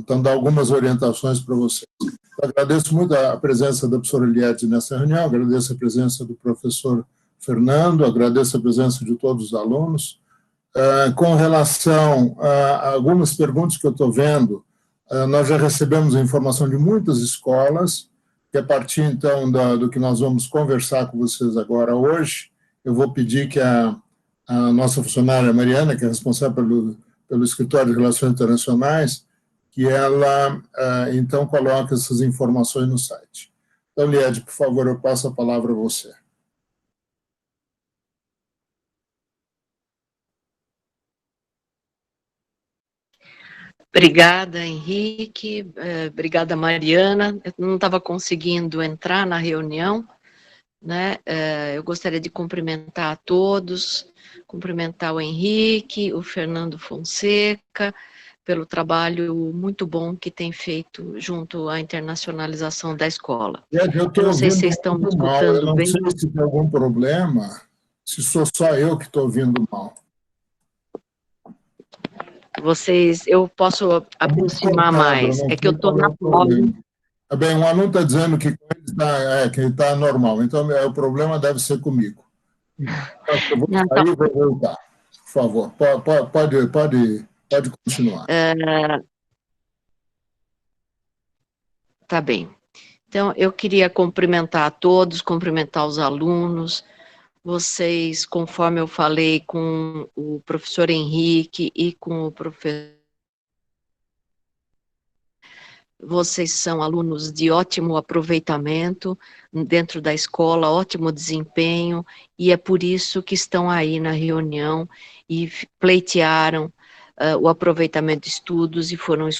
então, dar algumas orientações para vocês. Eu agradeço muito a presença da professora Eliette nessa reunião, agradeço a presença do professor Fernando, agradeço a presença de todos os alunos. Com relação a algumas perguntas que eu estou vendo, nós já recebemos a informação de muitas escolas, que a partir, então, do que nós vamos conversar com vocês agora hoje, eu vou pedir que a nossa funcionária Mariana, que é responsável pelo Escritório de Relações Internacionais, que ela, então, coloque essas informações no site. Então, Liede, por favor, eu passo a palavra a você. Obrigada, Henrique. Obrigada, Mariana. Eu não estava conseguindo entrar na reunião, né? Eu gostaria de cumprimentar a todos, cumprimentar o Henrique, o Fernando Fonseca, pelo trabalho muito bom que tem feito junto à internacionalização da escola. Eu não sei se vocês estão me escutando mal. bem. Eu não sei se tem algum problema, se sou só eu que estou ouvindo mal. Eu posso aproximar mais. É que eu estou na poli. Bem, um aluno está dizendo que ele está normal, então o problema deve ser comigo. Eu vou sair e vou voltar. Por favor, pode continuar. Tá bem. Então, eu queria cumprimentar a todos, cumprimentar os alunos. Vocês, conforme eu falei com o professor Henrique e com o professor, vocês são alunos de ótimo aproveitamento dentro da escola, ótimo desempenho, e é por isso que estão aí na reunião e pleitearam o aproveitamento de estudos e foram.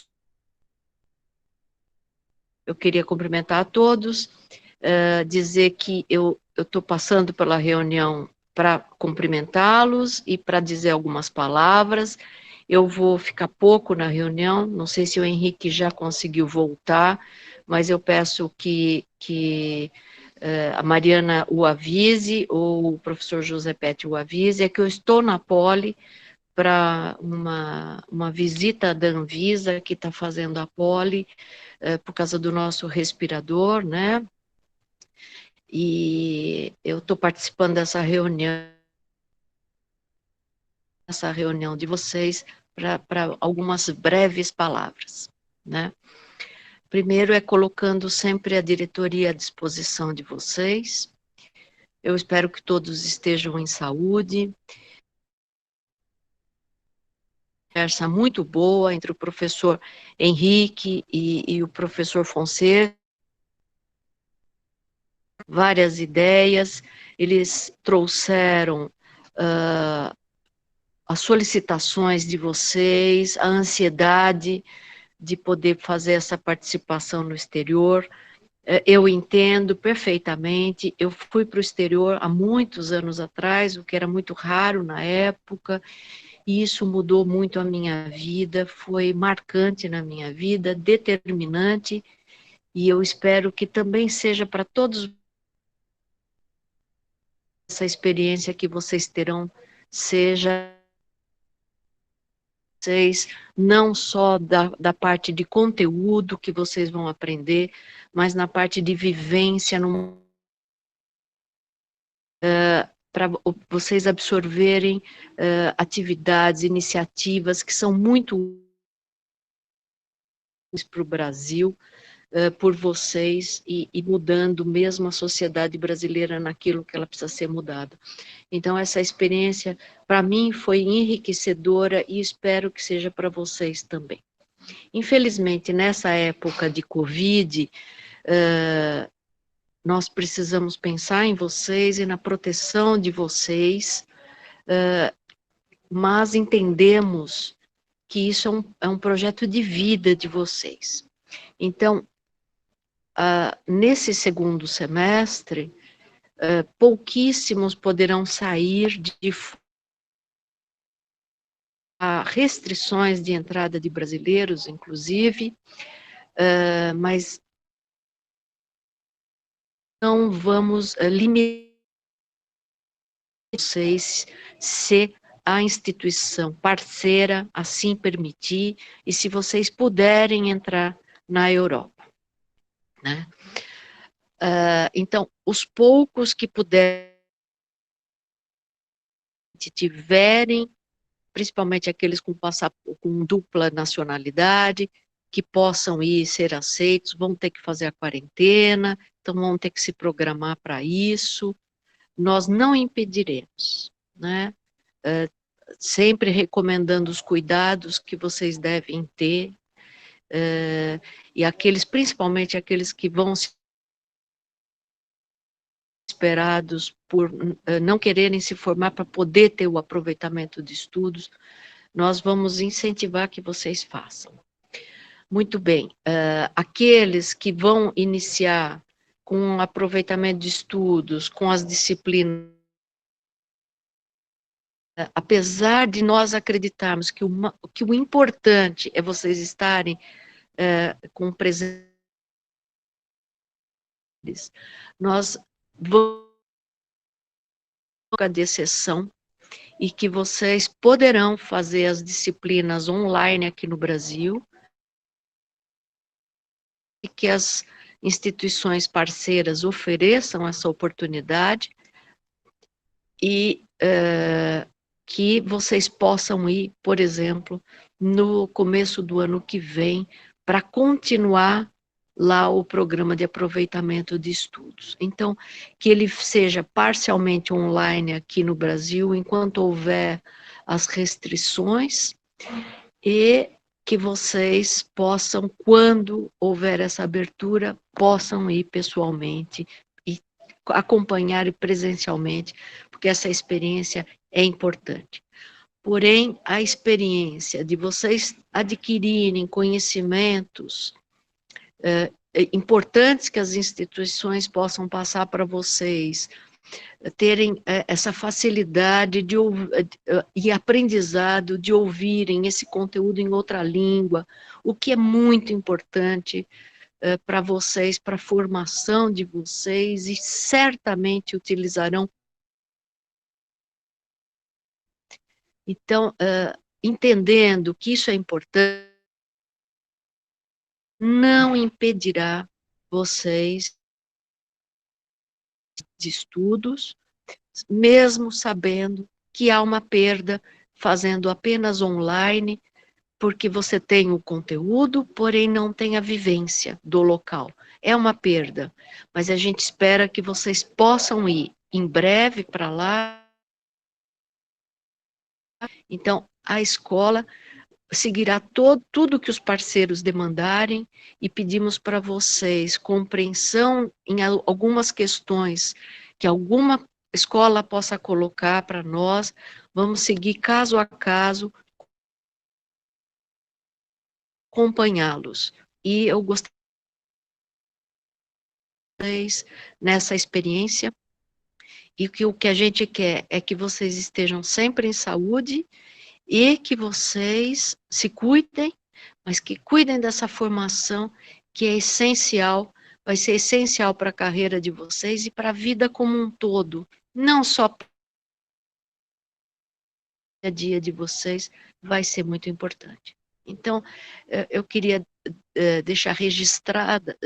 Eu queria cumprimentar a todos, dizer que eu estou passando pela reunião para cumprimentá-los e para dizer algumas palavras. Eu vou ficar pouco na reunião, não sei se o Henrique já conseguiu voltar, mas eu peço que a Mariana o avise, ou o professor José Pete o avise, é que eu estou na Poli para uma visita da Anvisa, que está fazendo a Poli, por causa do nosso respirador, né? E eu estou participando dessa reunião de vocês, para algumas breves palavras, né? Primeiro é colocando sempre a diretoria à disposição de vocês. Eu espero que todos estejam em saúde. Conversa muito boa entre o professor Henrique e o professor Fonseca. Várias ideias, eles trouxeram as solicitações de vocês, a ansiedade de poder fazer essa participação no exterior. Eu entendo perfeitamente, eu fui para o exterior há muitos anos atrás, o que era muito raro na época, e isso mudou muito a minha vida, foi marcante na minha vida, determinante, e eu espero que também seja para todos essa experiência que vocês terão, seja vocês, não só da parte de conteúdo que vocês vão aprender, mas na parte de vivência, para vocês absorverem atividades, iniciativas que são muito úteis para o Brasil, por vocês, e mudando mesmo a sociedade brasileira naquilo que ela precisa ser mudada. Então, essa experiência, para mim, foi enriquecedora e espero que seja para vocês também. Infelizmente, nessa época de Covid, nós precisamos pensar em vocês e na proteção de vocês, mas entendemos que isso é um projeto de vida de vocês. Então, nesse segundo semestre, pouquíssimos poderão sair de restrições de entrada de brasileiros, inclusive, mas não vamos limitar vocês se a instituição parceira assim permitir, e se vocês puderem entrar na Europa, né? Então, os poucos que puderem, tiverem, principalmente aqueles com dupla nacionalidade, que possam ir ser aceitos, vão ter que fazer a quarentena, então vão ter que se programar para isso. Nós não impediremos, né? Sempre recomendando os cuidados que vocês devem ter, e aqueles, principalmente aqueles que vão ser esperados por não quererem se formar para poder ter o aproveitamento de estudos, nós vamos incentivar que vocês façam. Muito bem, aqueles que vão iniciar com aproveitamento de estudos, com as disciplinas, apesar de nós acreditarmos que o importante é vocês estarem com presença, nós vamos de exceção, e que vocês poderão fazer as disciplinas online aqui no Brasil, e que as instituições parceiras ofereçam essa oportunidade, e que vocês possam ir, por exemplo, no começo do ano que vem, para continuar lá o programa de aproveitamento de estudos. Então, que ele seja parcialmente online aqui no Brasil, enquanto houver as restrições, e que vocês possam, quando houver essa abertura, possam ir pessoalmente e acompanhar presencialmente, porque essa experiência é importante. Porém, a experiência de vocês adquirirem conhecimentos importantes que as instituições possam passar para vocês, terem essa facilidade e aprendizado de ouvirem esse conteúdo em outra língua, o que é muito importante para vocês, para a formação de vocês, e certamente utilizarão. Então, entendendo que isso é importante, não impedirá vocês de estudos, mesmo sabendo que há uma perda fazendo apenas online, porque você tem o conteúdo, porém não tem a vivência do local. É uma perda, mas a gente espera que vocês possam ir em breve para lá. Então, a escola seguirá tudo que os parceiros demandarem, e pedimos para vocês compreensão em algumas questões que alguma escola possa colocar para nós. Vamos seguir caso a caso, acompanhá-los. E eu gostaria de vocês nessa experiência, e que o que a gente quer é que vocês estejam sempre em saúde, e que vocês se cuidem, mas que cuidem dessa formação que é essencial, vai ser essencial para a carreira de vocês e para a vida como um todo, não só para o dia de vocês, vai ser muito importante. Então, eu queria deixar registrada,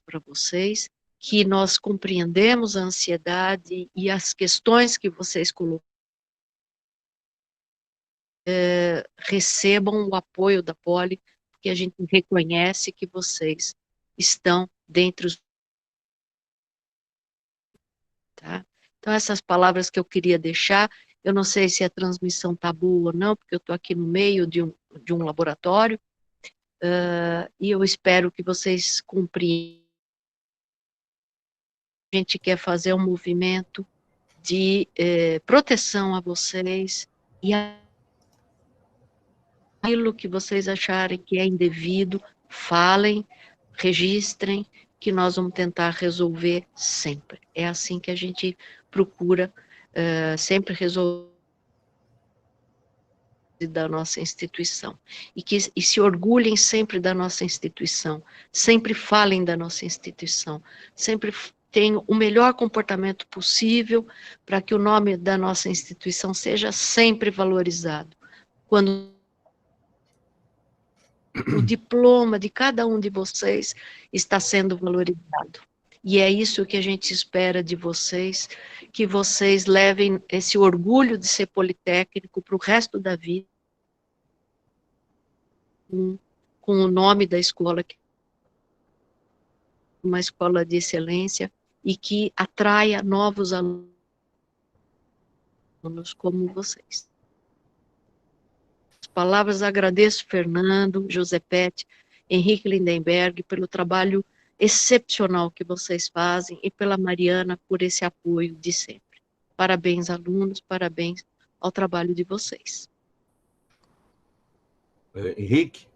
para vocês, que nós compreendemos a ansiedade e as questões que vocês colocam, recebam o apoio da Poli, porque a gente reconhece que vocês estão dentro dos... Tá? Então, essas palavras que eu queria deixar, eu não sei se a transmissão está boa ou não, porque eu estou aqui no meio de um laboratório, e eu espero que vocês compreendam. A gente quer fazer um movimento de proteção a vocês, e aquilo que vocês acharem que é indevido, falem, registrem, que nós vamos tentar resolver sempre. É assim que a gente procura sempre resolver da nossa instituição. E se orgulhem sempre da nossa instituição, sempre falem da nossa instituição, sempre tenham o melhor comportamento possível para que o nome da nossa instituição seja sempre valorizado. Quando o diploma de cada um de vocês está sendo valorizado. E é isso que a gente espera de vocês, que vocês levem esse orgulho de ser politécnico para o resto da vida, com o nome da escola, uma escola de excelência, e que atraia novos alunos como vocês. As palavras agradeço Fernando, Josepete, Henrique Lindenberg pelo trabalho excepcional que vocês fazem e pela Mariana por esse apoio de sempre. Parabéns, alunos, parabéns ao trabalho de vocês. Henrique?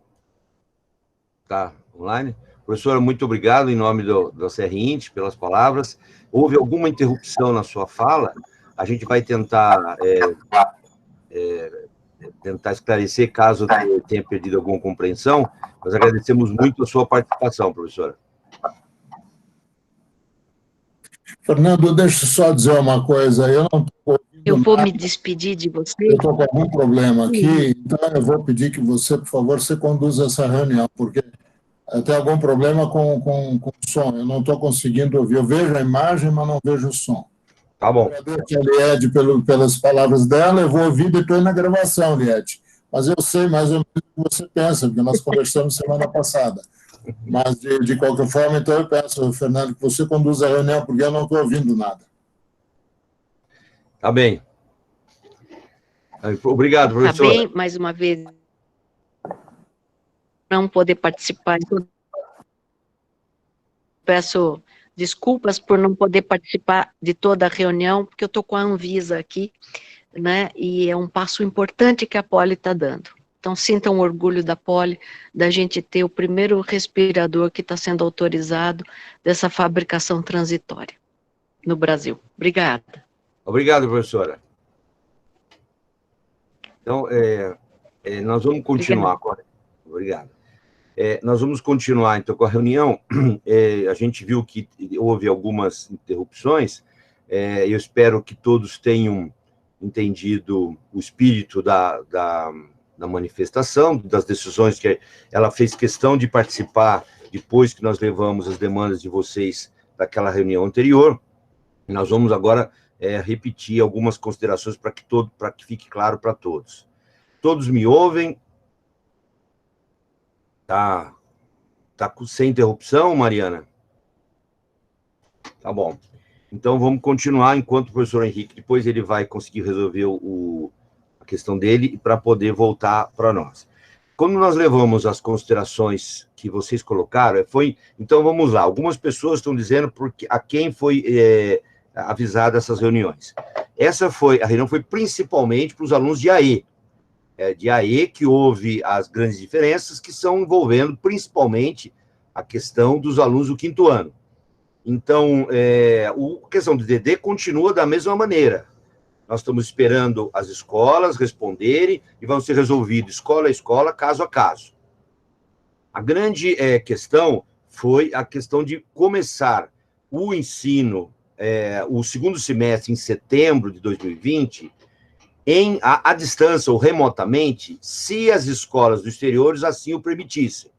Tá online? Professora, muito obrigado em nome da CRINT pelas palavras. Houve alguma interrupção na sua fala? A gente vai tentar esclarecer caso tenha perdido alguma compreensão. Nós agradecemos muito a sua participação, professora. Fernando, deixa eu só dizer uma coisa. Eu vou me despedir de você. Eu estou com algum problema aqui, então eu vou pedir que você, por favor, você conduza essa reunião, porque tem algum problema com o som. Eu não estou conseguindo ouvir. Eu vejo a imagem, mas não vejo o som. Tá bom. Agradeço a Liede pelas palavras dela. Eu vou ouvir depois na gravação, Liede. Mas eu sei mais ou menos o que você pensa, porque nós conversamos semana passada. Mas, de qualquer forma, então eu peço, Fernando, que você conduza a reunião, porque eu não estou ouvindo nada. Tá bem. Obrigado, professor. Tá bem, mais uma vez, não poder participar. Peço desculpas por não poder participar de toda a reunião, porque eu estou com a Anvisa aqui, né, e é um passo importante que a Poli está dando. Então, sintam orgulho da Poli, da gente ter o primeiro respirador que está sendo autorizado dessa fabricação transitória no Brasil. Obrigada. Obrigado, professora. Então, nós vamos continuar agora. Obrigado. Nós vamos continuar, então, com a reunião. A gente viu que houve algumas interrupções. Eu espero que todos tenham entendido o espírito da manifestação, das decisões que ela fez questão de participar depois que nós levamos as demandas de vocês daquela reunião anterior. Nós vamos agora repetir algumas considerações para que fique claro para todos. Todos me ouvem? Tá sem interrupção, Mariana? Tá bom. Então, vamos continuar enquanto o professor Henrique, depois ele vai conseguir resolver a questão dele para poder voltar para nós. Quando nós levamos as considerações que vocês colocaram, então, vamos lá. Algumas pessoas estão dizendo a quem foi avisada essas reuniões. A reunião foi principalmente para os alunos de AE. De AE que houve as grandes diferenças que são envolvendo principalmente a questão dos alunos do 5º ano. Então, a questão do DD continua da mesma maneira. Nós estamos esperando as escolas responderem e vão ser resolvidos escola a escola, caso a caso. A grande questão foi a questão de começar o ensino, o 2º semestre em setembro de 2020, à distância ou remotamente, se as escolas do exterior assim o permitissem.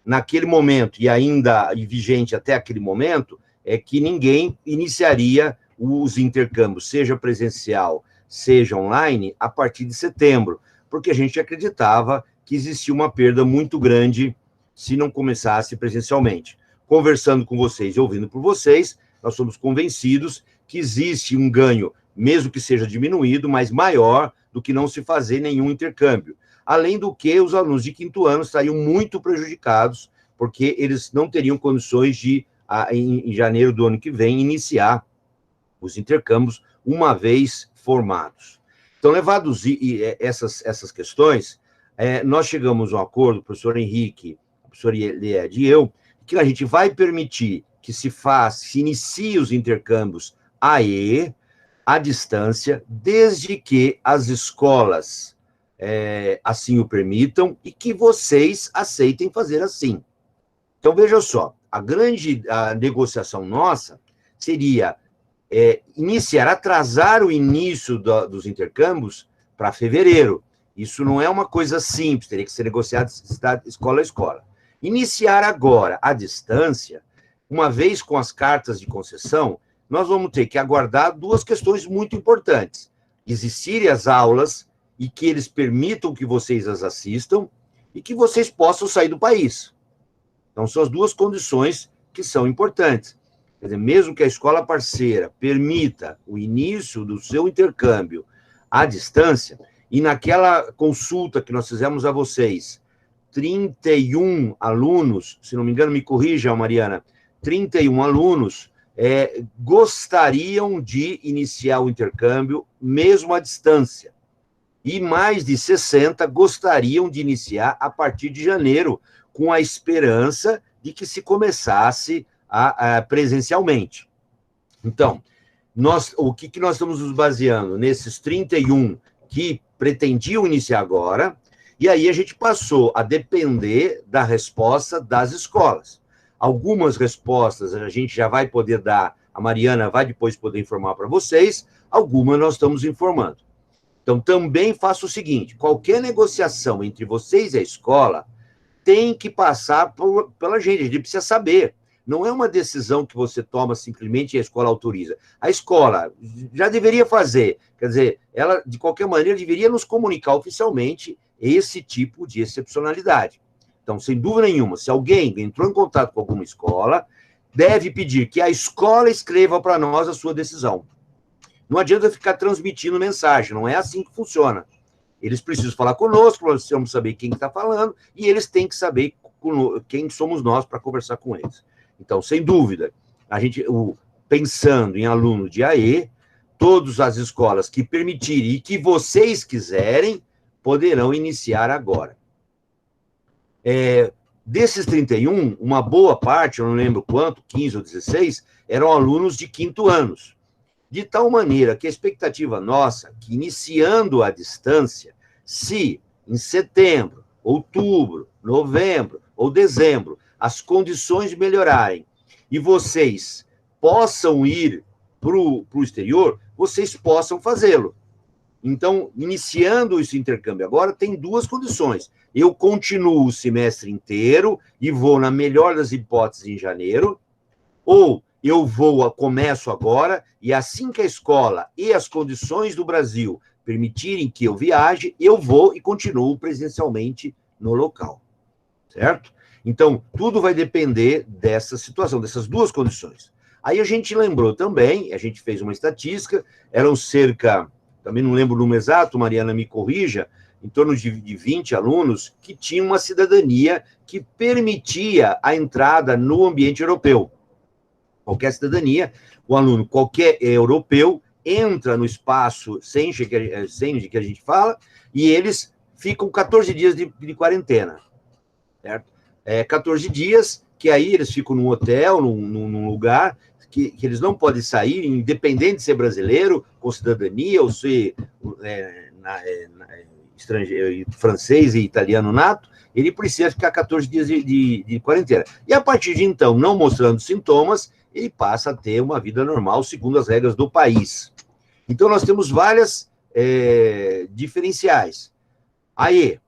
Naquele momento, e ainda vigente até aquele momento, é que ninguém iniciaria os intercâmbios, seja presencial, seja online, a partir de setembro, porque a gente acreditava que existia uma perda muito grande se não começasse presencialmente. Conversando com vocês e ouvindo por vocês, nós somos convencidos que existe um ganho, mesmo que seja diminuído, mas maior do que não se fazer nenhum intercâmbio. Além do que, os alunos de 5º ano estariam muito prejudicados, porque eles não teriam condições de, em janeiro do ano que vem, iniciar os intercâmbios uma vez formados. Então, levados essas questões, nós chegamos a um acordo, o professor Henrique, o professor Liede e eu, que a gente vai permitir que se inicie os intercâmbios AE, à distância, desde que as escolas assim o permitam e que vocês aceitem fazer assim. Então, veja só, a negociação nossa seria atrasar o início dos intercâmbios para fevereiro. Isso não é uma coisa simples, teria que ser negociado escola a escola. Iniciar agora, à distância, uma vez com as cartas de concessão, nós vamos ter que aguardar duas questões muito importantes. Existirem as aulas e que eles permitam que vocês as assistam e que vocês possam sair do país. Então, são as duas condições que são importantes. Quer dizer, mesmo que a escola parceira permita o início do seu intercâmbio à distância, e naquela consulta que nós fizemos a vocês, 31 alunos, se não me engano, me corrija, Mariana, 31 alunos gostariam de iniciar o intercâmbio mesmo à distância. E mais de 60 gostariam de iniciar a partir de janeiro, com a esperança de que se começasse presencialmente. Então, o que nós estamos nos baseando? Nesses 31 que pretendiam iniciar agora, e aí a gente passou a depender da resposta das escolas. Algumas respostas a gente já vai poder dar, a Mariana vai depois poder informar para vocês, algumas nós estamos informando. Então, também faço o seguinte, qualquer negociação entre vocês e a escola tem que passar pela gente, a gente precisa saber. Não é uma decisão que você toma simplesmente e a escola autoriza. A escola já deveria fazer, quer dizer, ela, de qualquer maneira, deveria nos comunicar oficialmente esse tipo de excepcionalidade. Então, sem dúvida nenhuma, se alguém entrou em contato com alguma escola, deve pedir que a escola escreva para nós a sua decisão. Não adianta ficar transmitindo mensagem, não é assim que funciona. Eles precisam falar conosco, nós precisamos saber quem está falando, e eles têm que saber quem somos nós para conversar com eles. Então, sem dúvida, a gente, pensando em aluno de AE, todas as escolas que permitirem e que vocês quiserem, poderão iniciar agora. Desses 31, uma boa parte, eu não lembro quanto, 15 ou 16, eram alunos de 5º anos. De tal maneira que a expectativa nossa, que iniciando à distância, se em setembro, outubro, novembro ou dezembro, as condições melhorarem e vocês possam ir para o exterior, vocês possam fazê-lo. Então, iniciando esse intercâmbio agora, tem duas condições. Eu continuo o semestre inteiro e vou, na melhor das hipóteses, em janeiro, ou eu começo agora, e assim que a escola e as condições do Brasil permitirem que eu viaje, eu vou e continuo presencialmente no local. Certo? Então, tudo vai depender dessa situação, dessas duas condições. Aí a gente lembrou também, a gente fez uma estatística, eram cerca, também não lembro o número exato, Mariana me corrija, em torno de 20 alunos que tinham uma cidadania que permitia a entrada no ambiente europeu. Qualquer cidadania, o aluno, qualquer europeu, entra no espaço Schengen que a gente fala, e eles ficam 14 dias de quarentena, certo? 14 dias, que aí eles ficam num hotel, num lugar, que eles não podem sair, independente de ser brasileiro, com cidadania, ou ser estrangeiro, francês e italiano nato, ele precisa ficar 14 dias de quarentena. E a partir de então, não mostrando sintomas, ele passa a ter uma vida normal, segundo as regras do país. Então, nós temos várias diferenciais. Aí,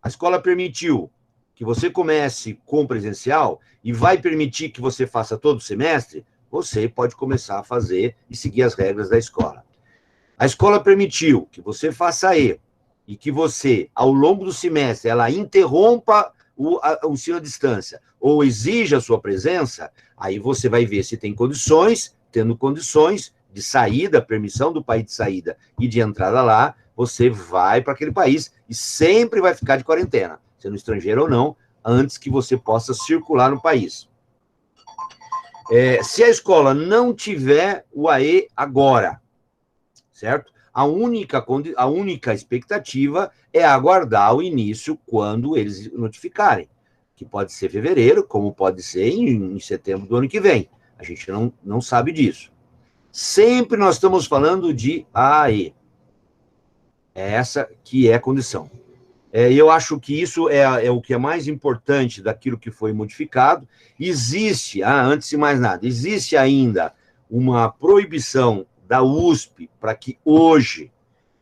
a escola permitiu que você comece com presencial e vai permitir que você faça todo o semestre, você pode começar a fazer e seguir as regras da escola. A escola permitiu que você faça e que você, ao longo do semestre, ela interrompa o ensino à distância ou exija a sua presença, aí você vai ver se tem condições, tendo condições de saída, permissão do país de saída e de entrada lá, você vai para aquele país e sempre vai ficar de quarentena, sendo estrangeiro ou não, antes que você possa circular no país. Se a escola não tiver o AE agora, certo? A única expectativa é aguardar o início quando eles notificarem, que pode ser fevereiro, como pode ser em setembro do ano que vem. A gente não sabe disso. Sempre nós estamos falando de AE. Essa que é a condição. Eu acho que isso é o que é mais importante daquilo que foi modificado. Existe, antes de mais nada, existe ainda uma proibição da USP para que hoje,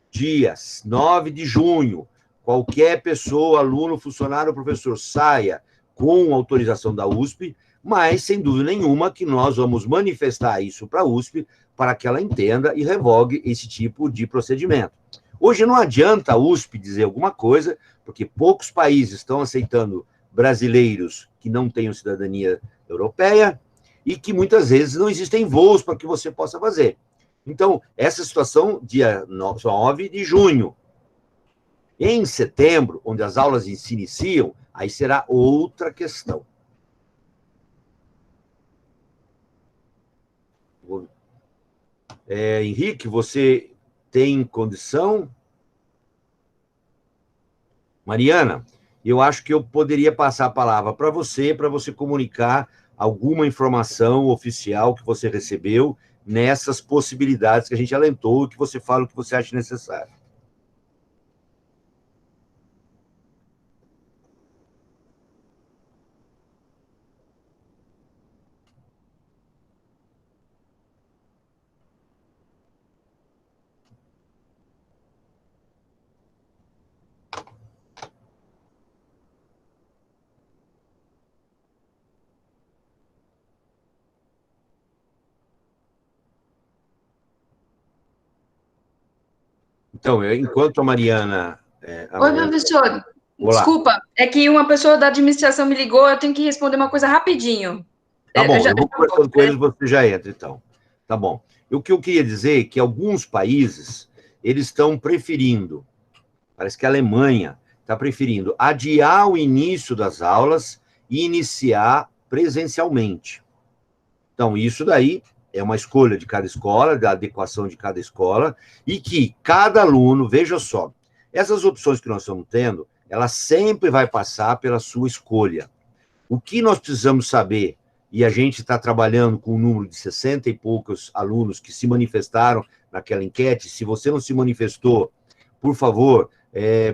dia 9 de junho, qualquer pessoa, aluno, funcionário, professor, saia com autorização da USP, mas, sem dúvida nenhuma, que nós vamos manifestar isso para a USP para que ela entenda e revogue esse tipo de procedimento. Hoje não adianta a USP dizer alguma coisa, porque poucos países estão aceitando brasileiros que não tenham cidadania europeia e que muitas vezes não existem voos para que você possa fazer. Então, essa situação, dia 9 de junho. Em setembro, onde as aulas se iniciam, aí será outra questão. Henrique, você tem condição? Mariana, eu acho que eu poderia passar a palavra para você comunicar alguma informação oficial que você recebeu nessas possibilidades que a gente alentou e que você fala o que você acha necessário. Então, enquanto a Mariana... Oi, professor. Olá. Desculpa, é que uma pessoa da administração me ligou, eu tenho que responder uma coisa rapidinho. Tá bom, eu vou conversando com eles, você já entra, então. Tá bom. O que eu queria dizer é que alguns países, eles estão preferindo, parece que a Alemanha está preferindo adiar o início das aulas e iniciar presencialmente. Então, isso daí é uma escolha de cada escola, da adequação de cada escola, e que cada aluno, veja só, essas opções que nós estamos tendo, ela sempre vai passar pela sua escolha. O que nós precisamos saber, e a gente está trabalhando com um número de 60 e poucos alunos que se manifestaram naquela enquete, se você não se manifestou, por favor,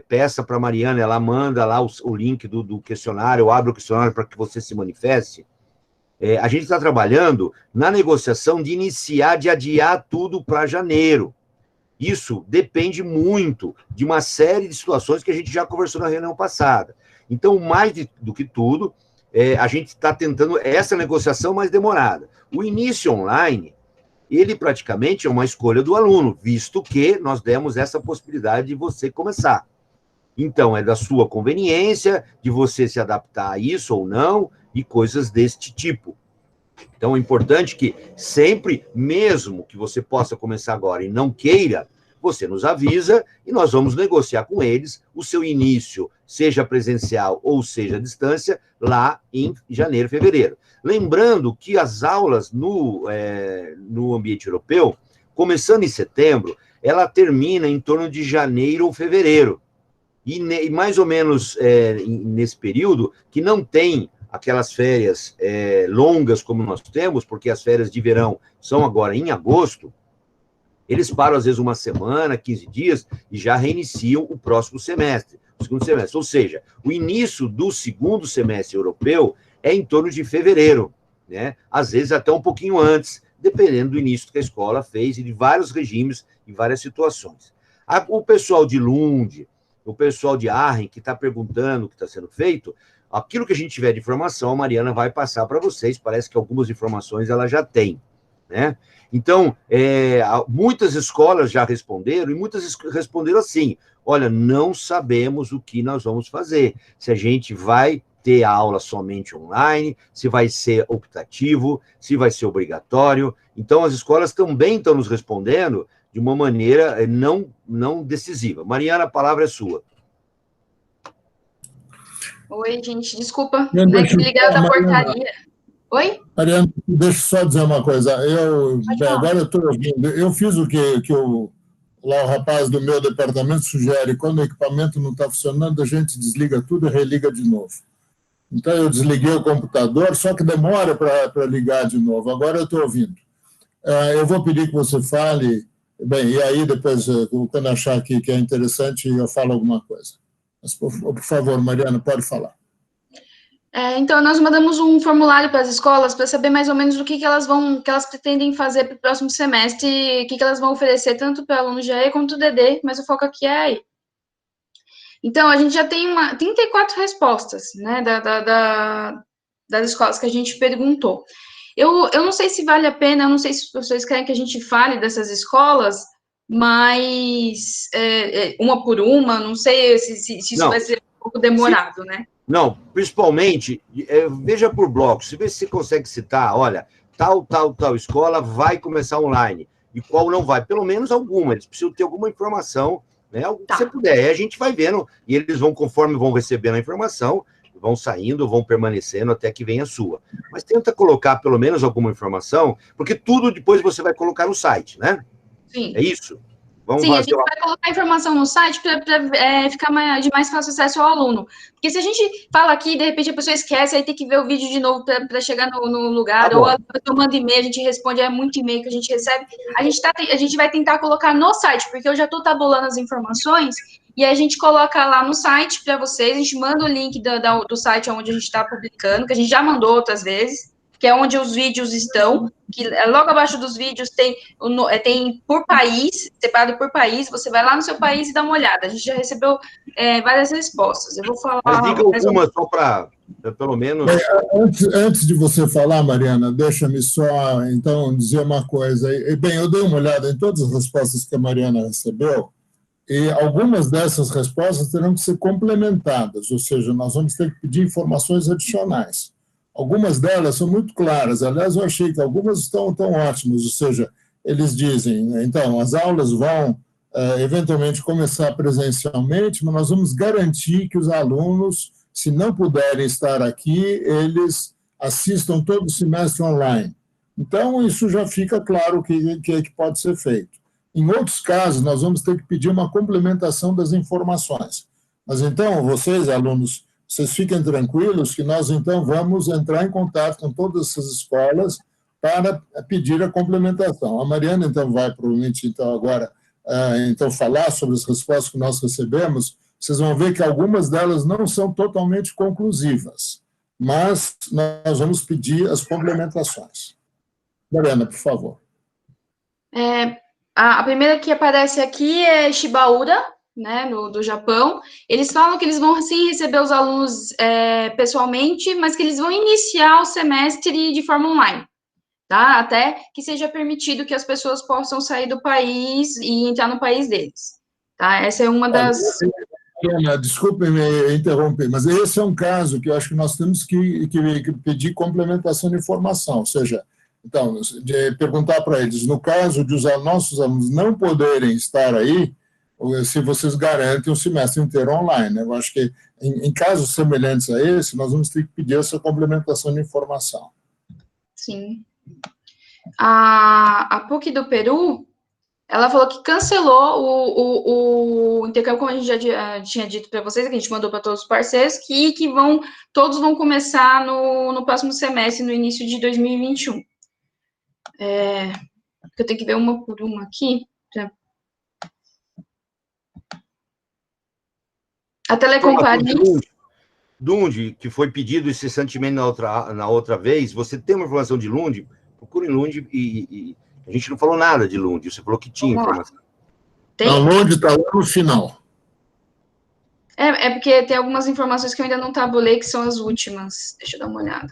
peça para a Mariana, ela manda lá o link do questionário, ou abre o questionário para que você se manifeste. A gente está trabalhando na negociação de iniciar, de adiar tudo para janeiro. Isso depende muito de uma série de situações que a gente já conversou na reunião passada. Então, mais do que tudo, a gente está tentando essa negociação mais demorada. O início online, ele praticamente é uma escolha do aluno, visto que nós demos essa possibilidade de você começar. Então, é da sua conveniência, de você se adaptar a isso ou não, e coisas deste tipo. Então, é importante que sempre, mesmo que você possa começar agora e não queira, você nos avisa e nós vamos negociar com eles o seu início, seja presencial ou seja à distância, lá em janeiro, fevereiro. Lembrando que as aulas no ambiente europeu, começando em setembro, ela termina em torno de janeiro ou fevereiro. E mais ou menos nesse período, que não tem aquelas férias longas como nós temos, porque as férias de verão são agora em agosto, eles param às vezes uma semana, 15 dias, e já reiniciam o próximo semestre, o segundo semestre. Ou seja, o início do segundo semestre europeu é em torno de fevereiro, né? Às vezes até um pouquinho antes, dependendo do início que a escola fez, e de vários regimes e várias situações. O pessoal de Lund, o pessoal de Aachen, que está perguntando o que está sendo feito, aquilo que a gente tiver de informação, a Mariana vai passar para vocês, parece que algumas informações ela já tem, né? Então, muitas escolas já responderam, e muitas responderam assim, olha, não sabemos o que nós vamos fazer, se a gente vai ter a aula somente online, se vai ser optativo, se vai ser obrigatório. Então, as escolas também estão nos respondendo de uma maneira não decisiva. Mariana, a palavra é sua. Oi, gente, desculpa, né, que ligaram da portaria. Oi? Mariana, deixa eu só dizer uma coisa. Agora eu estou ouvindo. Eu fiz o que lá o rapaz do meu departamento sugere. Quando o equipamento não está funcionando, a gente desliga tudo e religa de novo. Então, eu desliguei o computador, só que demora para ligar de novo. Agora eu estou ouvindo. Eu vou pedir que você fale, bem, e aí depois, quando achar que é interessante, eu falo alguma coisa. Mas, por favor, Mariana, pode falar. Então, nós mandamos um formulário para as escolas para saber mais ou menos o que elas pretendem fazer para o próximo semestre, o que elas vão oferecer tanto para o aluno GE quanto o DD, mas o foco aqui é aí. Então, a gente já tem 34 respostas, né, das escolas que a gente perguntou. Eu não sei se vale a pena, eu não sei se os professores querem que a gente fale dessas escolas, mas uma por uma, não sei se isso vai ser um pouco demorado, né? Não, principalmente, veja por blocos, vê se você consegue citar, olha, tal escola vai começar online, e qual não vai, pelo menos alguma, eles precisam ter alguma informação, né, algo que você puder, aí a gente vai vendo, e eles vão, conforme vão recebendo a informação, vão saindo, vão permanecendo até que venha a sua. Mas tenta colocar pelo menos alguma informação, porque tudo depois você vai colocar no site, né? Sim. É isso? Vamos Sim, a gente vai colocar informação no site para ficar de mais fácil acesso ao aluno. Porque se a gente fala aqui, de repente a pessoa esquece, aí tem que ver o vídeo de novo para chegar no lugar, ou a pessoa manda e-mail, a gente responde, é muito e-mail que a gente recebe. A gente vai tentar colocar no site, porque eu já estou tabulando as informações, e a gente coloca lá no site para vocês, a gente manda o link do site onde a gente está publicando, que a gente já mandou outras vezes, que é onde os vídeos estão, que logo abaixo dos vídeos tem por país, separado por país, você vai lá no seu país e dá uma olhada. A gente já recebeu várias respostas. Eu vou falar... Mas diga alguma só para, pelo menos... Antes de você falar, Mariana, deixa-me só, então, dizer uma coisa. Bem, eu dei uma olhada em todas as respostas que a Mariana recebeu, e algumas dessas respostas terão que ser complementadas, ou seja, nós vamos ter que pedir informações adicionais. Algumas delas são muito claras, aliás, eu achei que algumas estão tão ótimas, ou seja, eles dizem, então, as aulas vão eventualmente começar presencialmente, mas nós vamos garantir que os alunos, se não puderem estar aqui, eles assistam todo o semestre online. Então, isso já fica claro o que pode ser feito. Em outros casos, nós vamos ter que pedir uma complementação das informações. Mas, então, vocês, alunos, vocês fiquem tranquilos que nós, então, vamos entrar em contato com todas essas escolas para pedir a complementação. A Mariana, então, vai, provavelmente, então, agora, então, falar sobre as respostas que nós recebemos. Vocês vão ver que algumas delas não são totalmente conclusivas, mas nós vamos pedir as complementações. Mariana, por favor. A primeira que aparece aqui é Shibaura, né, do Japão. Eles falam que eles vão, sim, receber os alunos pessoalmente, mas que eles vão iniciar o semestre de forma online, tá? Até que seja permitido que as pessoas possam sair do país e entrar no país deles, tá? Essa é uma das... Desculpe me interromper, mas esse é um caso que eu acho que nós temos que pedir complementação de informação, ou seja, então, de perguntar para eles, no caso de os nossos alunos não poderem estar aí, se vocês garantem o semestre inteiro online. Eu acho que, em casos semelhantes a esse, nós vamos ter que pedir essa complementação de informação. Sim. A PUC do Peru, ela falou que cancelou o intercâmbio, como a gente já tinha dito para vocês, que a gente mandou para todos os parceiros, que todos vão começar no próximo semestre, no início de 2021. Eu tenho que ver uma por uma aqui. A Telecom Paris... Lund, que foi pedido incessantemente na outra vez, você tem uma informação de Lund? Procure Lund e a gente não falou nada de Lund, você falou que tinha informação. Não, Lund está lá no final. É porque tem algumas informações que eu ainda não tabulei, que são as últimas. Deixa eu dar uma olhada.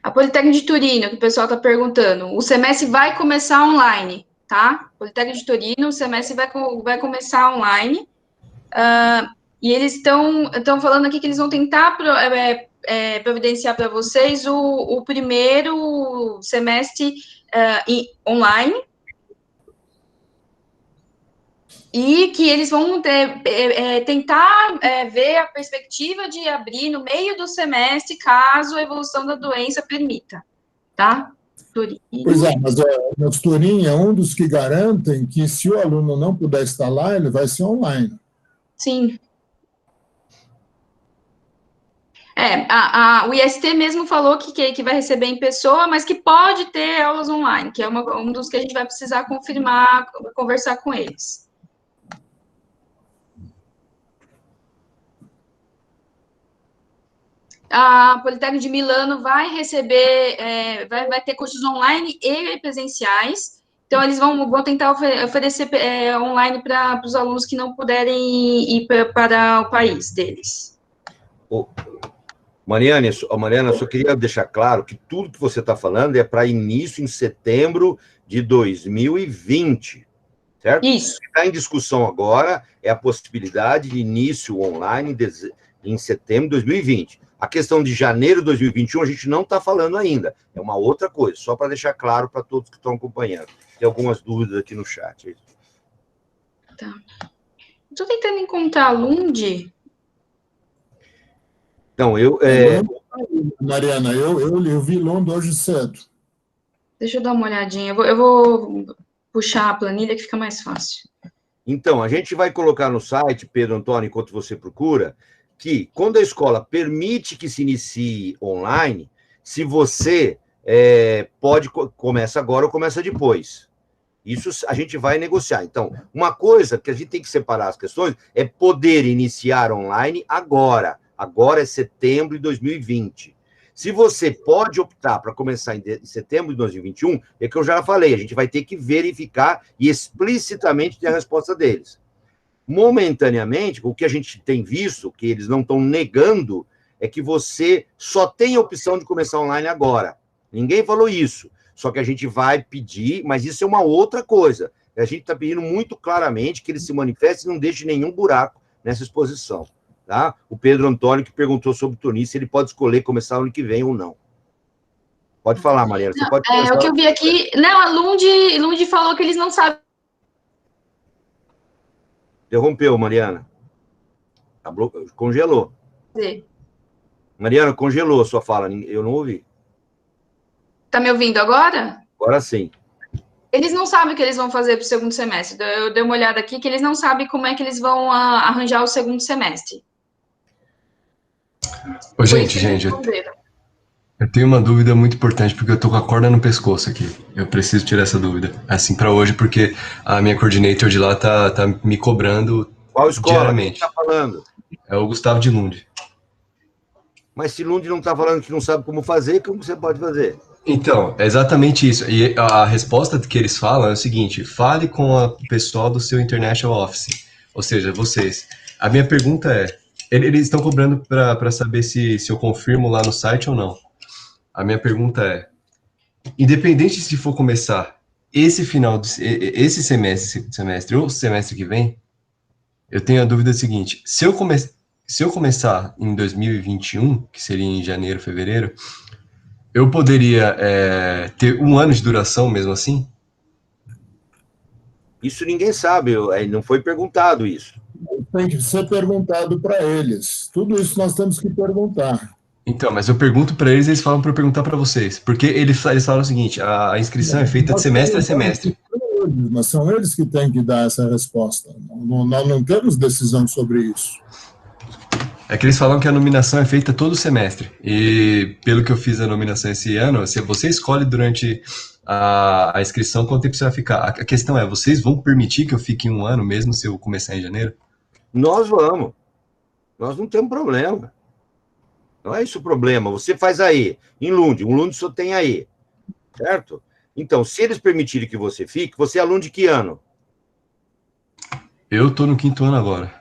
A Politécnica de Turino, que o pessoal está perguntando, o semestre vai começar online, tá? Politécnica de Turino, o semestre vai começar online, e eles estão falando aqui que eles vão tentar providenciar para vocês o primeiro semestre online, e que eles vão tentar ver a perspectiva de abrir no meio do semestre, caso a evolução da doença permita, tá? Pois é, mas o Turing é um dos que garantem que se o aluno não puder estar lá, ele vai ser online. Sim. O IST mesmo falou que vai receber em pessoa, mas que pode ter aulas online, que é um dos que a gente vai precisar confirmar, conversar com eles. A Politécnica de Milano vai receber, vai ter cursos online e presenciais, então eles vão tentar oferecer online para os alunos que não puderem ir para o país deles. Mariana, eu só queria deixar claro que tudo que você está falando é para início em setembro de 2020, certo? Isso. O que está em discussão agora é a possibilidade de início online em setembro de 2020. A questão de janeiro de 2021 a gente não está falando ainda, é uma outra coisa, só para deixar claro para todos que estão acompanhando. Tem algumas dúvidas aqui no chat. Tá. Estou tentando encontrar a Lund. Então, Mariana, eu vi Lund hoje cedo. Deixa eu dar uma olhadinha. Eu vou puxar a planilha que fica mais fácil. Então, a gente vai colocar no site, Pedro Antônio, enquanto você procura, que quando a escola permite que se inicie online, se você começa agora ou começa depois. Isso a gente vai negociar. Então, uma coisa que a gente tem que separar as questões é poder iniciar online agora. Agora é setembro de 2020. Se você pode optar para começar em setembro de 2021, é que eu já falei, a gente vai ter que verificar e explicitamente ter a resposta deles. Momentaneamente, o que a gente tem visto, que eles não estão negando, é que você só tem a opção de começar online agora. Ninguém falou isso. Só que a gente vai pedir, mas isso é uma outra coisa. A gente está pedindo muito claramente que ele se manifeste e não deixe nenhum buraco nessa exposição. Tá? O Pedro Antônio, que perguntou sobre o Turing, se ele pode escolher começar ano que vem ou não. Pode falar, Mariana. Você pode começar. O que eu vi aqui... Não, a Lund falou que eles não sabem. Interrompeu, Mariana. Congelou. Sim. Mariana, congelou a sua fala. Eu não ouvi. Tá me ouvindo agora? Agora sim. Eles não sabem o que eles vão fazer para o segundo semestre. Eu dei uma olhada aqui que eles não sabem como é que eles vão arranjar o segundo semestre. Ô, gente, eu tenho uma dúvida muito importante, porque eu tô com a corda no pescoço aqui. Eu preciso tirar essa dúvida, assim, para hoje, porque a minha coordinator de lá tá me cobrando. Qual escola? Diariamente. Quem tá falando? É o Gustavo de Lund. Mas se Lund não tá falando que não sabe como fazer, como você pode fazer? Então, é exatamente isso. E a resposta que eles falam é o seguinte: fale com o pessoal do seu International Office, ou seja, vocês. A minha pergunta é, eles estão cobrando para saber se eu confirmo lá no site ou não. A minha pergunta é, independente se for começar esse semestre ou semestre que vem, eu tenho a dúvida seguinte: se eu começar em 2021, que seria em janeiro, fevereiro, eu poderia ter 1 ano de duração mesmo assim? Isso ninguém sabe, não foi perguntado isso. Tem que ser perguntado para eles. Tudo isso nós temos que perguntar. Então, mas eu pergunto para eles falam para eu perguntar para vocês. Porque eles falam o seguinte: a inscrição é feita de semestre a semestre. Mas são eles que têm que dar essa resposta. Nós não temos decisão sobre isso. É que eles falam que a nominação é feita todo semestre. E pelo que eu fiz a nominação esse ano, se você escolhe durante a inscrição quanto tempo você vai ficar. A questão é, vocês vão permitir que eu fique 1 ano mesmo se eu começar em janeiro? Nós vamos. Nós não temos problema. Não é isso o problema. Você faz aí, em Lund. Um Lund só tem aí. Certo? Então, se eles permitirem que você fique, você é aluno de que ano? Eu tô no 5º ano agora.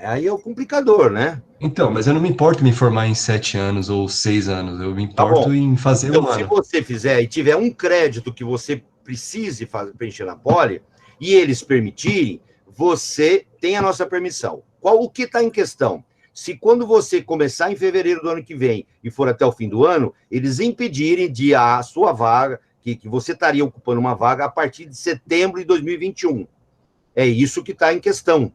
Aí é o complicador, né? Então, mas eu não me importo em me formar em 7 anos ou 6 anos. Eu me importo em fazer 1 ano. Se você fizer e tiver um crédito que você precise preencher na Poli, e eles permitirem, você tem a nossa permissão. O que está em questão? Se quando você começar em fevereiro do ano que vem e for até o fim do ano, eles impedirem de a sua vaga, que você estaria ocupando uma vaga a partir de setembro de 2021. É isso que está em questão.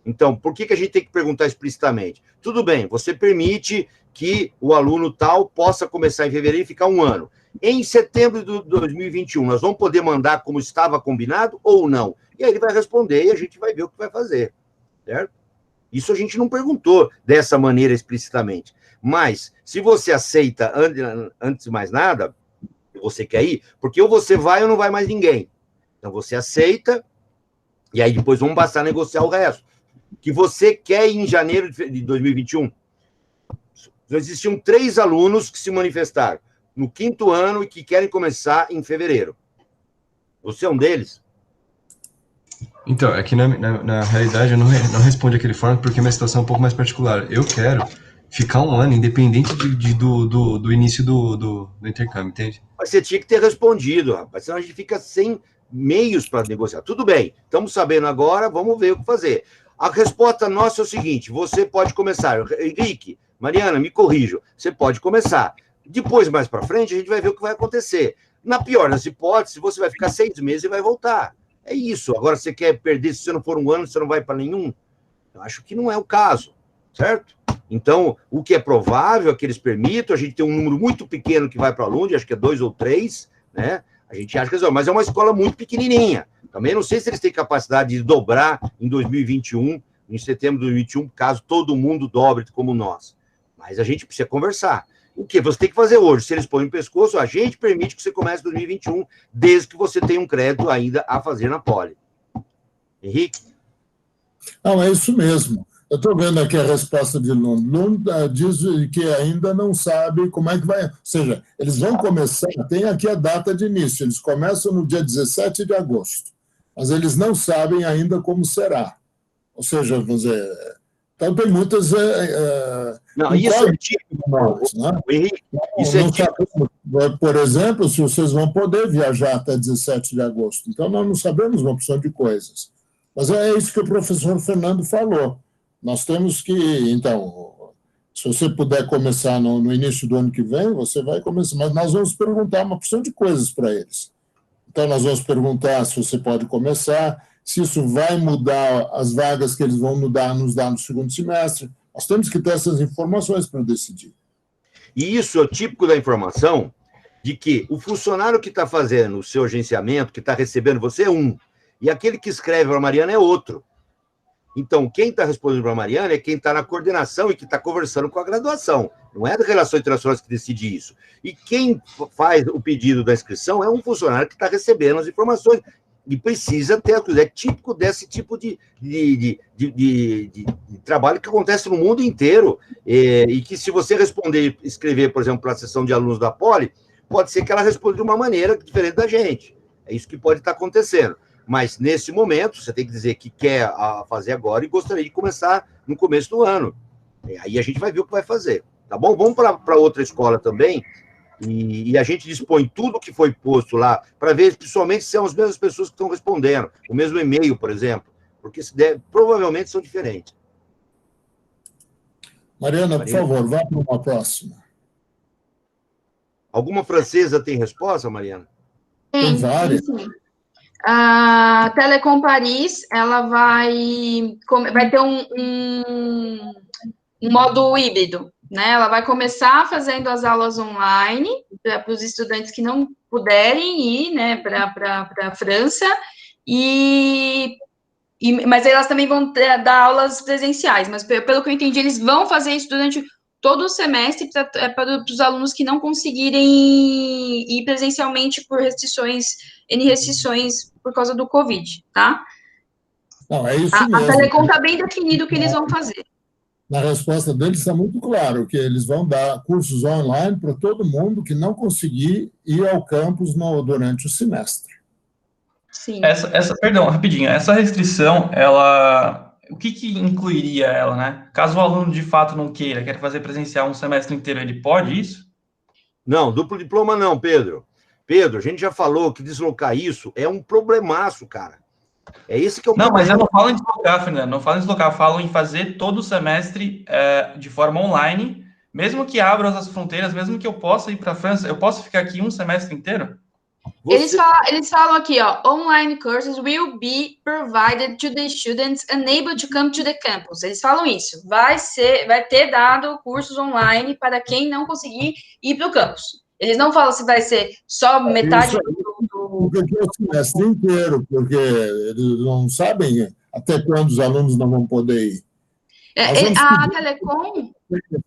Então, por que a gente tem que perguntar explicitamente? Tudo bem, você permite que o aluno tal possa começar em fevereiro e ficar 1 ano. em setembro de 2021, nós vamos poder mandar como estava combinado ou não? E aí ele vai responder e a gente vai ver o que vai fazer, certo? Isso a gente não perguntou dessa maneira explicitamente. Mas, se você aceita, antes de mais nada, você quer ir, porque ou você vai ou não vai mais ninguém. Então, você aceita, e aí depois vamos passar a negociar o resto. Que você quer ir em janeiro de 2021. Existiam 3 alunos que se manifestaram no 5º ano e que querem começar em fevereiro. Você é um deles? Então, aqui na realidade eu não respondo daquele forma porque minha situação é um pouco mais particular. Eu quero ficar um ano independente do início do intercâmbio, entende? Mas você tinha que ter respondido, rapaz, senão a gente fica sem meios para negociar. Tudo bem, estamos sabendo agora, vamos ver o que fazer. A resposta nossa é o seguinte, você pode começar. Henrique, Mariana, me corrijam, você pode começar. Depois, mais para frente, a gente vai ver o que vai acontecer. Na pior das hipóteses, você vai ficar 6 meses e vai voltar. É isso. Agora, você quer perder, se você não for um ano, você não vai para nenhum? Eu acho que não é o caso, certo? Então, o que é provável é que eles permitam, a gente tem um número muito pequeno que vai para a Lund, acho que é 2 ou 3, né? A gente acha que eles vão, mas é uma escola muito pequenininha. Também não sei se eles têm capacidade de dobrar em 2021, em setembro de 2021, caso todo mundo dobre como nós. Mas a gente precisa conversar. O que você tem que fazer hoje? Se eles põem no pescoço, a gente permite que você comece em 2021, desde que você tenha um crédito ainda a fazer na Poli. Henrique? Não, é isso mesmo. Eu estou vendo aqui a resposta de Lund. Lund diz que ainda não sabe como é que vai... Ou seja, eles vão começar, tem aqui a data de início, eles começam no dia 17 de agosto, mas eles não sabem ainda como será. Ou seja, vamos dizer... Então, tem muitas... não, isso é típico, né? Henrique, isso é típico. Sabemos, por exemplo, se vocês vão poder viajar até 17 de agosto. Então, nós não sabemos uma opção de coisas. Mas é isso que o professor Fernando falou. Nós temos que, então, se você puder começar no início do ano que vem, você vai começar, mas nós vamos perguntar uma porção de coisas para eles. Então, nós vamos perguntar se você pode começar, se isso vai mudar as vagas que eles vão nos dar no segundo semestre. Nós temos que ter essas informações para decidir. E isso é o típico da informação de que o funcionário que está fazendo o seu agenciamento, que está recebendo você é um, e aquele que escreve para a Mariana é outro. Então, quem está respondendo para a Mariana é quem está na coordenação e que está conversando com a graduação. Não é da Relações Internacionais que decide isso. E quem faz o pedido da inscrição é um funcionário que está recebendo as informações e precisa ter, é típico desse tipo de trabalho que acontece no mundo inteiro e que se você responder, escrever, por exemplo, para a sessão de alunos da Poli, pode ser que ela responda de uma maneira diferente da gente. É isso que pode estar acontecendo. Mas, nesse momento, você tem que dizer que quer fazer agora e gostaria de começar no começo do ano. Aí a gente vai ver o que vai fazer, tá bom? Vamos para outra escola também, e a gente dispõe tudo que foi posto lá, para ver, principalmente, se são as mesmas pessoas que estão respondendo, o mesmo e-mail, por exemplo, porque provavelmente são diferentes. Mariana, por favor, vá para uma próxima. Alguma francesa tem resposta, Mariana? Tem várias. Sim. A Telecom Paris, ela vai ter um modo híbrido, né? Ela vai começar fazendo as aulas online para os estudantes que não puderem ir, né, para a França, mas elas também vão dar aulas presenciais, mas pelo que eu entendi, eles vão fazer isso durante todo o semestre para os alunos que não conseguirem ir presencialmente por restrições por causa do Covid, tá? Não, é isso mesmo. A Telecom está bem definido o que eles vão fazer. Na resposta deles está muito claro que eles vão dar cursos online para todo mundo que não conseguir ir ao campus durante o semestre. Sim. Perdão, rapidinho, essa restrição, o que incluiria ela, né? Caso o aluno de fato não quer fazer presencial um semestre inteiro, ele pode isso? Não, duplo diploma não, Pedro. Pedro, a gente já falou que deslocar isso é um problemaço, cara. É esse que é o problema. Não, mas eu não falo em deslocar, Fernando, não falo em deslocar, eu falo em fazer todo o semestre de forma online, mesmo que abram as fronteiras, mesmo que eu possa ir para a França, eu posso ficar aqui um semestre inteiro? Eles falam aqui, ó, online courses will be provided to the students unable to come to the campus. Eles falam isso. Vai ter dado cursos online para quem não conseguir ir para o campus. Eles não falam se vai ser só metade Porque é o semestre inteiro, porque eles não sabem até quando os alunos não vão poder ir. A Telecom...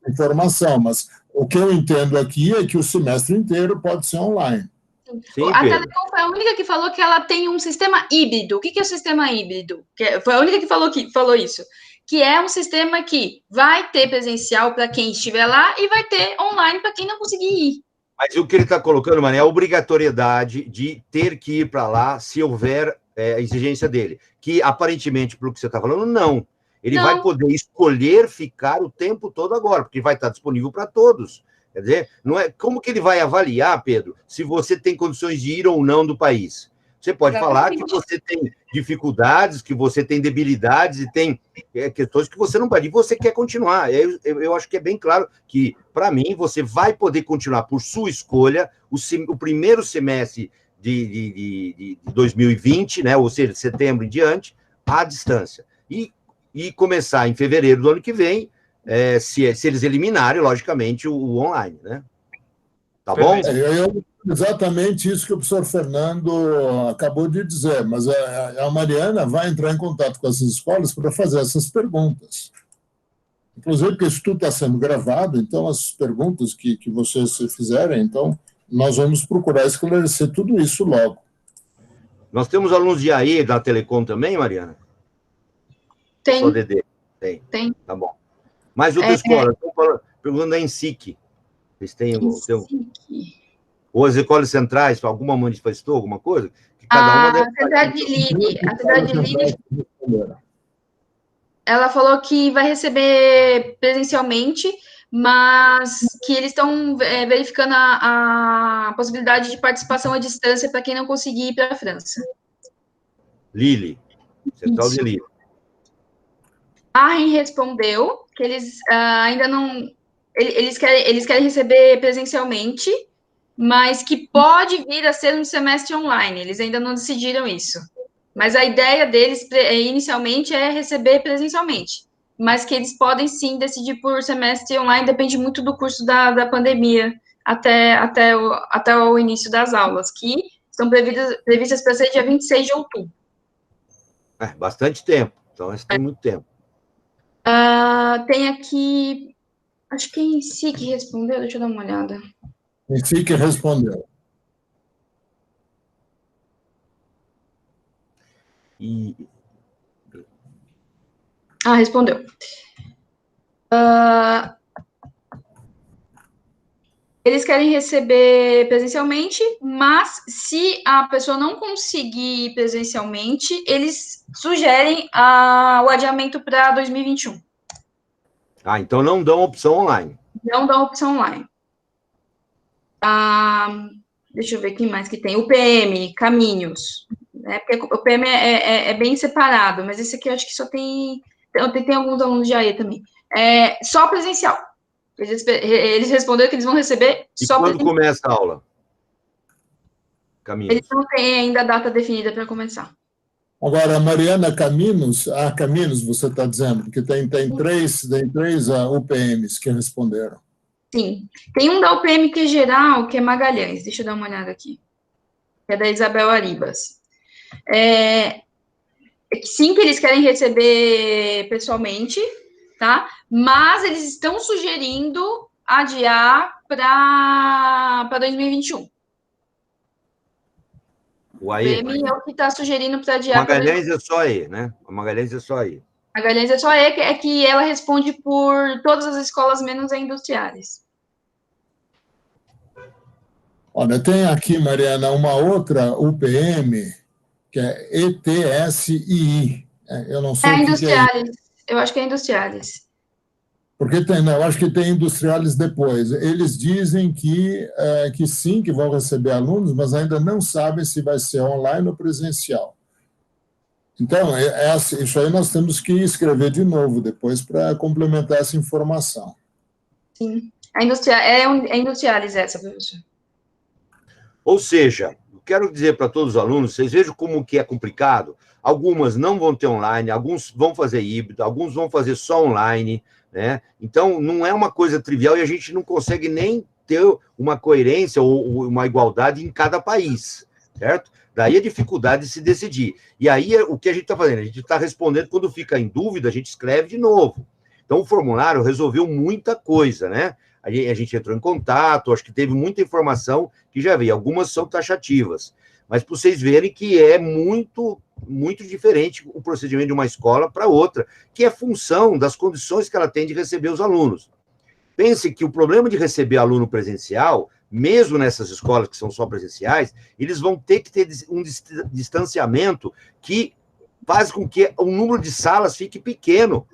Informação, mas o que eu entendo aqui é que o semestre inteiro pode ser online. Sim, a Pedro. Telecom foi a única que falou que ela tem um sistema híbrido. O que é o sistema híbrido? Foi a única que falou isso. Que é um sistema que vai ter presencial para quem estiver lá e vai ter online para quem não conseguir ir. Mas o que ele está colocando, mano, é a obrigatoriedade de ter que ir para lá se houver a exigência dele. Que, aparentemente, pelo que você está falando, não. Ele vai poder escolher ficar o tempo todo agora, porque vai estar disponível para todos. Quer dizer, não é, como que ele vai avaliar, Pedro, se você tem condições de ir ou não do país? Você pode falar que você tem dificuldades, que você tem debilidades e tem questões que você não pode. E você quer continuar. Eu acho que é bem claro que, para mim, você vai poder continuar por sua escolha o primeiro semestre de 2020, né, ou seja, de setembro em diante, à distância. E começar em fevereiro do ano que vem, se eles eliminarem, logicamente, o online, né? Tá bom? Exatamente isso que o professor Fernando acabou de dizer, mas a Mariana vai entrar em contato com essas escolas para fazer essas perguntas. Inclusive, porque isso tudo está sendo gravado, então as perguntas que vocês fizerem, então nós vamos procurar esclarecer tudo isso logo. Nós temos alunos de AI da Telecom também, Mariana? Tem. Só DD? Tem. Tá bom. Mais outra escola, estou perguntando da ENSIC. Vocês têm ou as escolas centrais, alguma manifestou alguma coisa? Que cada uma deve... A cidade de Lille, ela falou que vai receber presencialmente, mas que eles estão verificando a possibilidade de participação à distância para quem não conseguir ir para a França. Lille, Central de Lille. A REN respondeu que eles ainda não... Eles querem receber presencialmente, mas que pode vir a ser um semestre online. Eles ainda não decidiram isso. Mas a ideia deles, inicialmente, é receber presencialmente. Mas que eles podem, sim, decidir por semestre online, depende muito do curso da pandemia, até o início das aulas, que estão previstas para ser dia 26 de outubro. Bastante tempo. Então, isso tem muito tempo. Tem aqui... Acho que é em si que respondeu, deixa eu dar uma olhada. Em si que respondeu. Respondeu. Eles querem receber presencialmente, mas se a pessoa não conseguir presencialmente, eles sugerem o adiamento para 2021. Então não dão opção online. Não dão opção online. Deixa eu ver quem mais que tem. O PM, caminhos. Né? Porque o PM é bem separado, mas esse aqui eu acho que só tem alguns alunos de AE também. Só presencial. Eles responderam que eles vão receber só presencial. E quando começa a aula? Caminhos. Eles não têm ainda a data definida para começar. Agora, Mariana, Caminhos, você está dizendo, porque tem três UPMs que responderam. Sim. Tem um da UPM que é geral, que é Magalhães. Deixa eu dar uma olhada aqui. Que é da Isabel Aribas. Sim, que eles querem receber pessoalmente, tá? Mas eles estão sugerindo adiar para 2021. O AE, PM é o que está sugerindo para adiar. Magalhães é só aí, né? A Magalhães é só aí. Magalhães é só aí, é que ela responde por todas as escolas, menos a industriais. Olha, tem aqui, Mariana, uma outra UPM, que é ETSII. Eu não sei o que industriales. Eu acho que é industriales. Porque eu acho que tem industriales depois. Eles dizem que sim, que vão receber alunos, mas ainda não sabem se vai ser online ou presencial. Então, isso aí nós temos que escrever de novo depois para complementar essa informação. Sim. É industriales essa, professor. Ou seja, quero dizer para todos os alunos, vocês vejam como que é complicado. Algumas não vão ter online, alguns vão fazer híbrido, alguns vão fazer só online, né? Então, não é uma coisa trivial e a gente não consegue nem ter uma coerência ou uma igualdade em cada país, certo? Daí a dificuldade de se decidir. E aí, o que a gente está fazendo? A gente está respondendo, quando fica em dúvida, a gente escreve de novo. Então, o formulário resolveu muita coisa, né? A gente entrou em contato, acho que teve muita informação que já veio. Algumas são taxativas, mas para vocês verem que é muito, muito diferente o procedimento de uma escola para outra, que é função das condições que ela tem de receber os alunos. Pense que o problema de receber aluno presencial, mesmo nessas escolas que são só presenciais, eles vão ter que ter um distanciamento que faz com que o número de salas fique pequeno.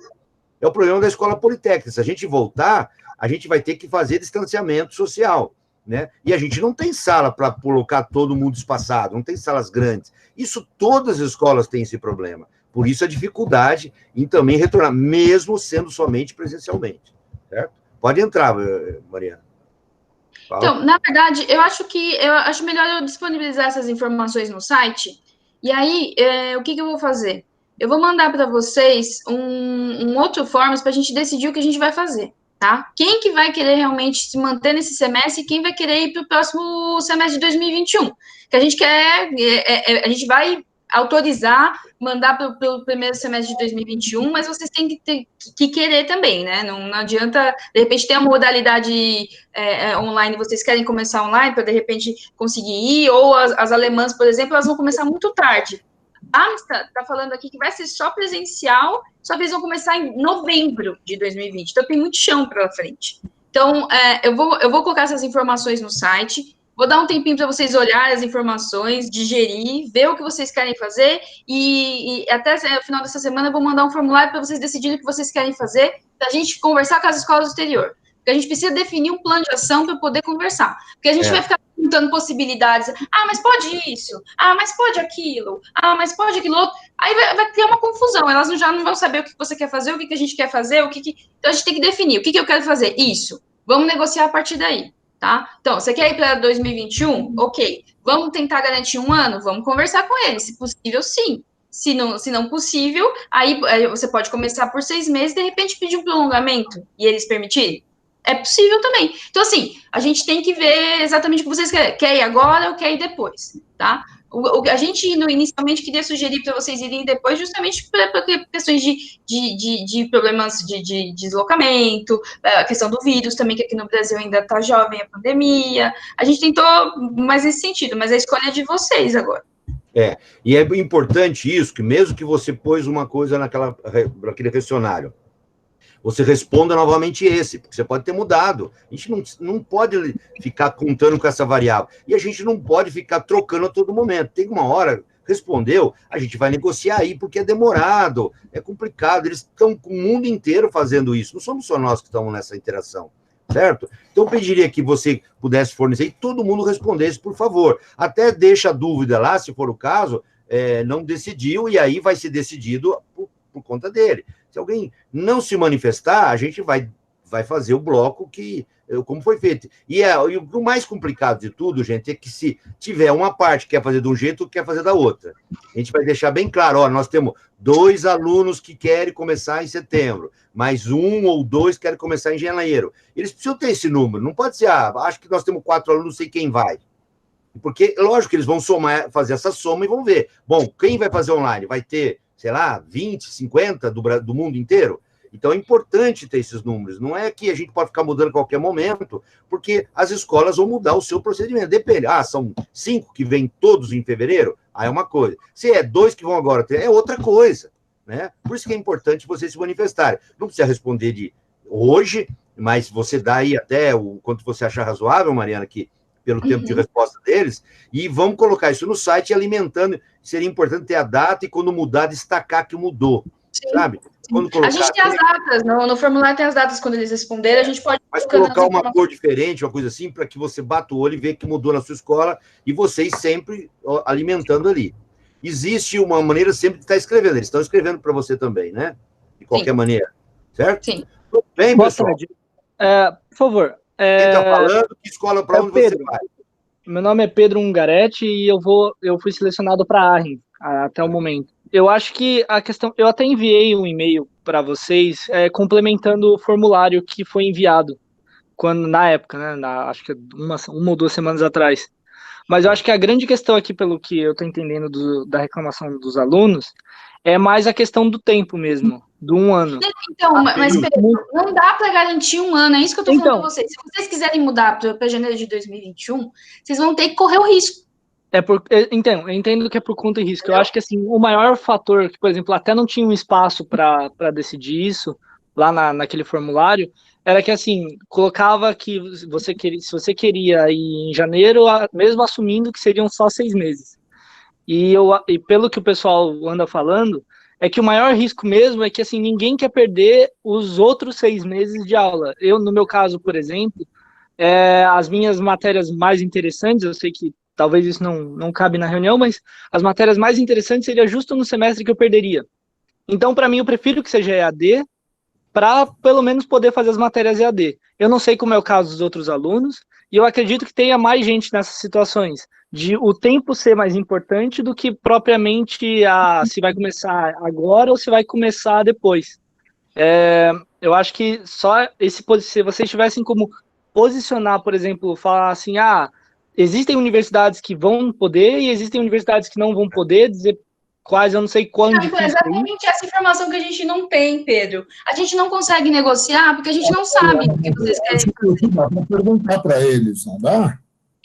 É o problema da escola politécnica. Se a gente voltar, a gente vai ter que fazer distanciamento social, né? E a gente não tem sala para colocar todo mundo espaçado, não tem salas grandes. Isso, todas as escolas têm esse problema. Por isso a dificuldade em também retornar, mesmo sendo somente presencialmente, certo? Pode entrar, Mariana. Fala. Então, na verdade, eu acho melhor eu disponibilizar essas informações no site. E aí, o que eu vou fazer? Eu vou mandar para vocês um outro formas para a gente decidir o que a gente vai fazer, tá? Quem que vai querer realmente se manter nesse semestre e quem vai querer ir para o próximo semestre de 2021. Que a gente quer, a gente vai autorizar, mandar para o primeiro semestre de 2021, mas vocês têm que querer também, né? Não adianta, de repente, ter uma modalidade online, vocês querem começar online para, de repente, conseguir ir, ou as alemãs, por exemplo, elas vão começar muito tarde. A Amsterdã está falando aqui que vai ser só presencial, só que eles vão começar em novembro de 2020, então tem muito chão pela frente. Então, eu vou colocar essas informações no site, vou dar um tempinho para vocês olharem as informações, digerir, ver o que vocês querem fazer, e até o final dessa semana eu vou mandar um formulário para vocês decidirem o que vocês querem fazer, para a gente conversar com as escolas do exterior. Porque a gente precisa definir um plano de ação para poder conversar. Porque a gente vai ficar perguntando possibilidades. Ah, mas pode isso. Ah, mas pode aquilo. Ah, mas pode aquilo outro. Aí vai ter uma confusão. Elas já não vão saber o que você quer fazer, o que a gente quer fazer, Então, a gente tem que definir. O que eu quero fazer? Isso. Vamos negociar a partir daí, tá? Então, você quer ir para 2021? Ok. Vamos tentar garantir um ano? Vamos conversar com eles. Se possível, sim. Se não possível, aí você pode começar por 6 meses e, de repente, pedir um prolongamento e eles permitirem. É possível também. Então, assim, a gente tem que ver exatamente o que vocês querem. Quer ir agora ou quer ir depois, tá? A gente, inicialmente, queria sugerir para vocês irem depois, justamente para questões de problemas de deslocamento, a questão do vírus também, que aqui no Brasil ainda está jovem a pandemia. A gente tentou mais nesse sentido, mas a escolha é de vocês agora. E é importante isso, que mesmo que você pôs uma coisa naquele questionário, você responda novamente esse, porque você pode ter mudado. A gente não pode ficar contando com essa variável. E a gente não pode ficar trocando a todo momento. Tem uma hora, respondeu, a gente vai negociar aí, porque é demorado, é complicado. Eles estão com o mundo inteiro fazendo isso. Não somos só nós que estamos nessa interação, certo? Então, eu pediria que você pudesse fornecer e todo mundo respondesse, por favor. Até deixa a dúvida lá, se for o caso, não decidiu, e aí vai ser decidido por conta dele. Se alguém não se manifestar, a gente vai fazer o bloco como foi feito. E o mais complicado de tudo, gente, é que se tiver uma parte que quer fazer de um jeito, quer fazer da outra. A gente vai deixar bem claro, nós temos 2 alunos que querem começar em setembro, mais 1 ou 2 querem começar em janeiro. Eles precisam ter esse número, não pode ser, acho que nós temos 4 alunos, não sei quem vai. Porque, lógico, que eles vão fazer essa soma e vão ver. Bom, quem vai fazer online? Vai ter, sei lá, 20, 50 do mundo inteiro? Então, é importante ter esses números. Não é que a gente pode ficar mudando a qualquer momento, porque as escolas vão mudar o seu procedimento. Depende. São 5 que vêm todos em fevereiro? É uma coisa. Se é 2 que vão agora, é outra coisa, né? Por isso que é importante vocês se manifestarem. Não precisa responder de hoje, mas você dá aí até o quanto você achar razoável, Mariana, que pelo tempo de resposta deles, e vamos colocar isso no site alimentando. Seria importante ter a data e, quando mudar, destacar que mudou, sabe? Quando colocar, a gente tem as datas, no formulário tem as datas quando eles responderem, a gente pode... Mas colocar uma cor diferente, uma coisa assim, para que você bata o olho e veja que mudou na sua escola, e vocês sempre alimentando ali. Existe uma maneira sempre de estar escrevendo, eles estão escrevendo para você também, né? De qualquer maneira, certo? Sim. Tudo bem, Boa pessoal? tarde. Por favor. Quem está falando? Que escola, para onde Pedro. você vai? Meu nome é Pedro Ungaretti e eu fui selecionado para a Arrin até o momento. Eu acho que a questão... Eu até enviei um e-mail para vocês complementando o formulário que foi enviado quando, na época, né, acho que uma ou 2 semanas atrás. Mas eu acho que a grande questão aqui, pelo que eu estou entendendo da reclamação dos alunos, é mais a questão do tempo mesmo, do 1 ano. Então, mas Pedro, não dá para garantir 1 ano, é isso que eu estou falando para vocês. Se vocês quiserem mudar para janeiro de 2021, vocês vão ter que correr o risco. Então, eu entendo que é por conta e risco. Eu acho que assim, o maior fator, que, por exemplo, até não tinha um espaço para decidir isso, lá naquele formulário, era que assim, colocava que se você queria ir em janeiro, mesmo assumindo que seriam só 6 meses. E pelo que o pessoal anda falando, é que o maior risco mesmo é que assim, ninguém quer perder os outros 6 meses de aula. Eu, no meu caso, por exemplo, as minhas matérias mais interessantes, eu sei que talvez isso não cabe na reunião, mas as matérias mais interessantes seria justo no semestre que eu perderia. Então, para mim, eu prefiro que seja EAD, para pelo menos poder fazer as matérias EAD. Eu não sei como é o caso dos outros alunos, e eu acredito que tenha mais gente nessas situações, de o tempo ser mais importante do que propriamente se vai começar agora ou se vai começar depois. Eu acho que só se vocês tivessem como posicionar, por exemplo, falar assim, existem universidades que vão poder e existem universidades que não vão poder, dizer quais, eu não sei quão difícil é exatamente essa informação que a gente não tem, Pedro. A gente não consegue negociar porque a gente não sabe o que vocês querem fazer. Dá para perguntar para eles, não dá?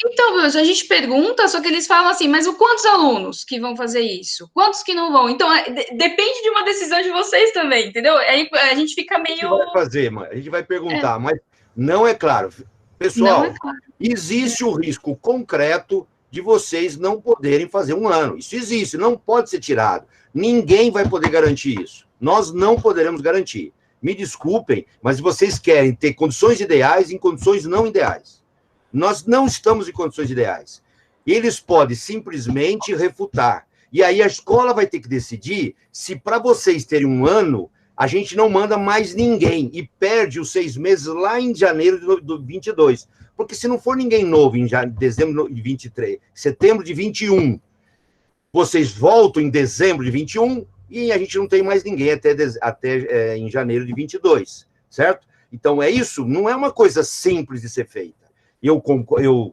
Então, Bruno, a gente pergunta, só que eles falam assim, mas quantos alunos que vão fazer isso? Quantos que não vão? Então, depende de uma decisão de vocês também, entendeu? Aí a gente fica meio... A gente vai fazer, a gente vai perguntar, mas não é claro. Pessoal, existe o risco concreto de vocês não poderem fazer 1 ano. Isso existe, não pode ser tirado. Ninguém vai poder garantir isso. Nós não poderemos garantir. Me desculpem, mas vocês querem ter condições ideais em condições não ideais. Nós não estamos em condições ideais. Eles podem simplesmente refutar. E aí a escola vai ter que decidir se para vocês terem 1 ano, a gente não manda mais ninguém e perde os 6 meses lá em janeiro de 22. Porque se não for ninguém novo em dezembro de 23, setembro de 21, vocês voltam em dezembro de 21 e a gente não tem mais ninguém até em janeiro de 22, certo? Então, é isso, não é uma coisa simples de ser feita. Eu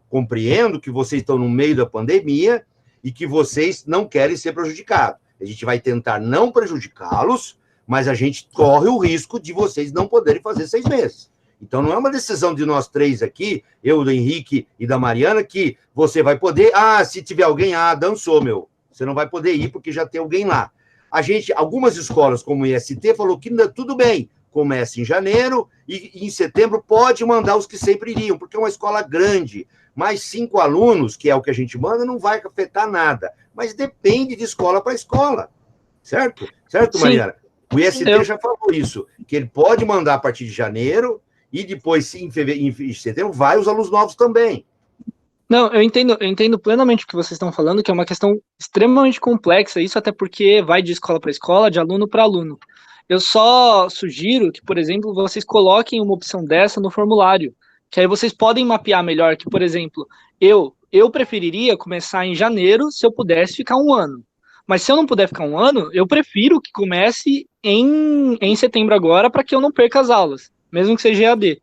compreendo que vocês estão no meio da pandemia e que vocês não querem ser prejudicados. A gente vai tentar não prejudicá-los, mas a gente corre o risco de vocês não poderem fazer 6 meses. Então, não é uma decisão de nós 3 aqui, eu, do Henrique e da Mariana, que você vai poder... se tiver alguém, dançou, meu. Você não vai poder ir porque já tem alguém lá. Algumas escolas, como o IST, falou que tudo bem, começa em janeiro e em setembro pode mandar os que sempre iriam, porque é uma escola grande. Mais 5 alunos, que é o que a gente manda, não vai afetar nada. Mas depende de escola para escola. Certo? Certo, Mariana? O IST já falou isso, que ele pode mandar a partir de janeiro... E depois, em setembro, vai os alunos novos também. Não, eu entendo plenamente o que vocês estão falando, que é uma questão extremamente complexa, isso até porque vai de escola para escola, de aluno para aluno. Eu só sugiro que, por exemplo, vocês coloquem uma opção dessa no formulário, que aí vocês podem mapear melhor, que, por exemplo, eu preferiria começar em janeiro se eu pudesse ficar 1 ano. Mas se eu não puder ficar 1 ano, eu prefiro que comece em setembro agora, para que eu não perca as aulas, mesmo que seja EAD.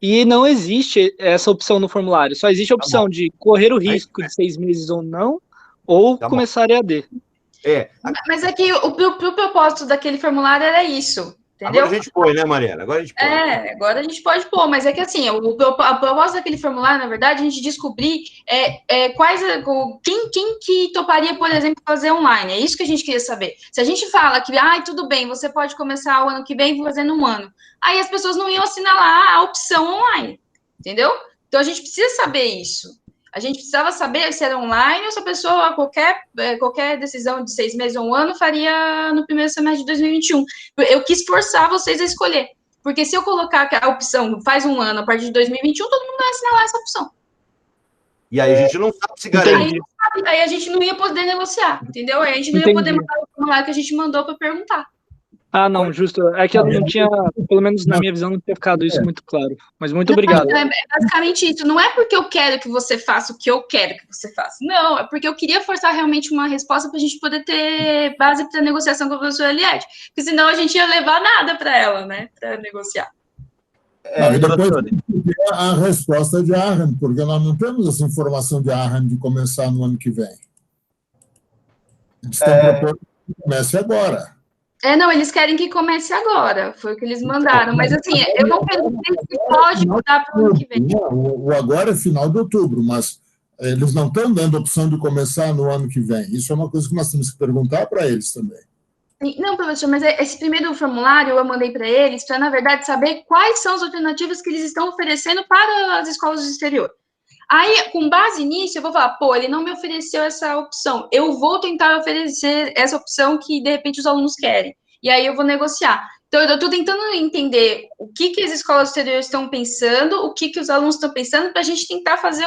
E não existe essa opção no formulário, só existe a opção de correr o risco de 6 meses ou não, ou começar EAD. Mas é que o propósito daquele formulário era isso, entendeu? Agora a gente põe, né, Mariana? Agora a gente põe. Agora a gente pode pôr, mas é que assim, a proposta daquele formulário, na verdade, a gente descobrir quem que toparia, por exemplo, fazer online. É isso que a gente queria saber. Se a gente fala que, tudo bem, você pode começar o ano que vem fazendo 1 ano, aí as pessoas não iam assinalar a opção online, entendeu? Então a gente precisa saber isso. A gente precisava saber se era online ou se a pessoa, qualquer decisão de 6 meses ou 1 ano, faria no primeiro semestre de 2021. Eu quis forçar vocês a escolher. Porque se eu colocar a opção faz 1 ano a partir de 2021, todo mundo vai assinalar essa opção. E aí a gente não sabe se garante. Aí a gente não ia poder negociar, entendeu? Aí a gente não ia poder mandar o formulário que a gente mandou para perguntar. Não, justo. É que eu não tinha, pelo menos na minha visão, não tinha ficado isso muito claro. Mas muito obrigado. É basicamente isso. Não é porque eu quero que você faça o que eu quero que você faça. Não, é porque eu queria forçar realmente uma resposta para a gente poder ter base para negociação com a professora Eliette. Porque senão a gente ia levar nada para ela, né? Para negociar. E depois a resposta de Arran, porque nós não temos essa informação de Arran de começar no ano que vem. Eles estão propondo que comece agora. Não, eles querem que comece agora, foi o que eles mandaram, mas assim, eu não perguntei se pode mudar para o ano que vem. O agora é final de outubro, mas eles não estão dando a opção de começar no ano que vem. Isso é uma coisa que nós temos que perguntar para eles também. Não, professor, mas esse primeiro formulário eu mandei para eles para, na verdade, saber quais são as alternativas que eles estão oferecendo para as escolas do exterior. Aí, com base nisso, eu vou falar, ele não me ofereceu essa opção, eu vou tentar oferecer essa opção que, de repente, os alunos querem. E aí eu vou negociar. Então, eu estou tentando entender o que as escolas do exterior estão pensando, o que os alunos estão pensando, para a gente tentar fazer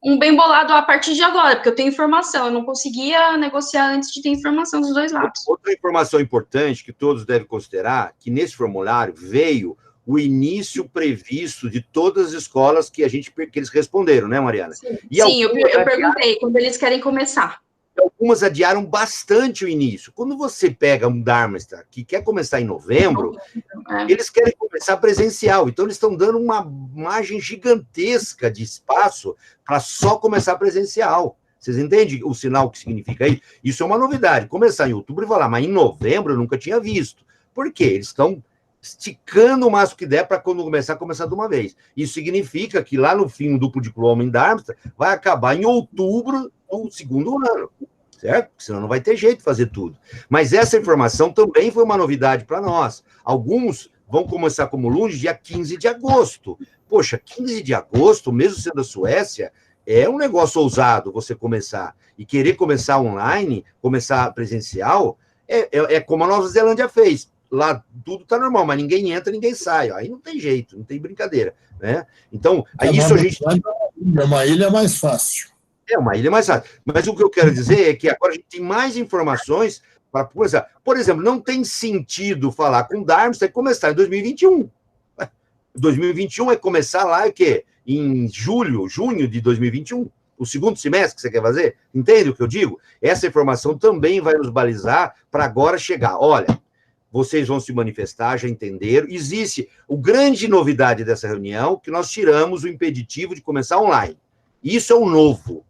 um bem bolado a partir de agora, porque eu tenho informação, eu não conseguia negociar antes de ter informação dos dois lados. Outra informação importante que todos devem considerar, que nesse formulário veio o início previsto de todas as escolas que eles responderam, né, Mariana? Sim, eu perguntei quando eles querem começar. Algumas adiaram bastante o início. Quando você pega um Darmstadt que quer começar em novembro, eles querem começar presencial. Então, eles estão dando uma margem gigantesca de espaço para só começar presencial. Vocês entendem o sinal que significa aí? Isso é uma novidade. Começar em outubro e falar, mas em novembro eu nunca tinha visto. Por quê? Eles estão esticando o máximo que der para quando começar de uma vez. Isso significa que lá no fim, o duplo diploma em Darmstadt vai acabar em outubro do segundo ano, certo? Porque senão não vai ter jeito de fazer tudo. Mas essa informação também foi uma novidade para nós. Alguns vão começar como alunos dia 15 de agosto. Poxa, 15 de agosto, mesmo sendo a Suécia, é um negócio ousado você começar. E querer começar online, começar presencial, é como a Nova Zelândia fez. Lá tudo está normal, mas ninguém entra, ninguém sai. Aí não tem jeito, não tem brincadeira, né? Então, isso a gente... É uma ilha mais fácil. É uma ilha mais fácil. Mas o que eu quero dizer é que agora a gente tem mais informações para começar. Por exemplo, não tem sentido falar com Darmstadt e começar em 2021. 2021 é começar lá, o quê? Em junho de 2021. O segundo semestre que você quer fazer? Entende o que eu digo? Essa informação também vai nos balizar para agora chegar. Olha, vocês vão se manifestar, já entenderam. Existe a grande novidade dessa reunião, que nós tiramos o impeditivo de começar online. Isso é o novo.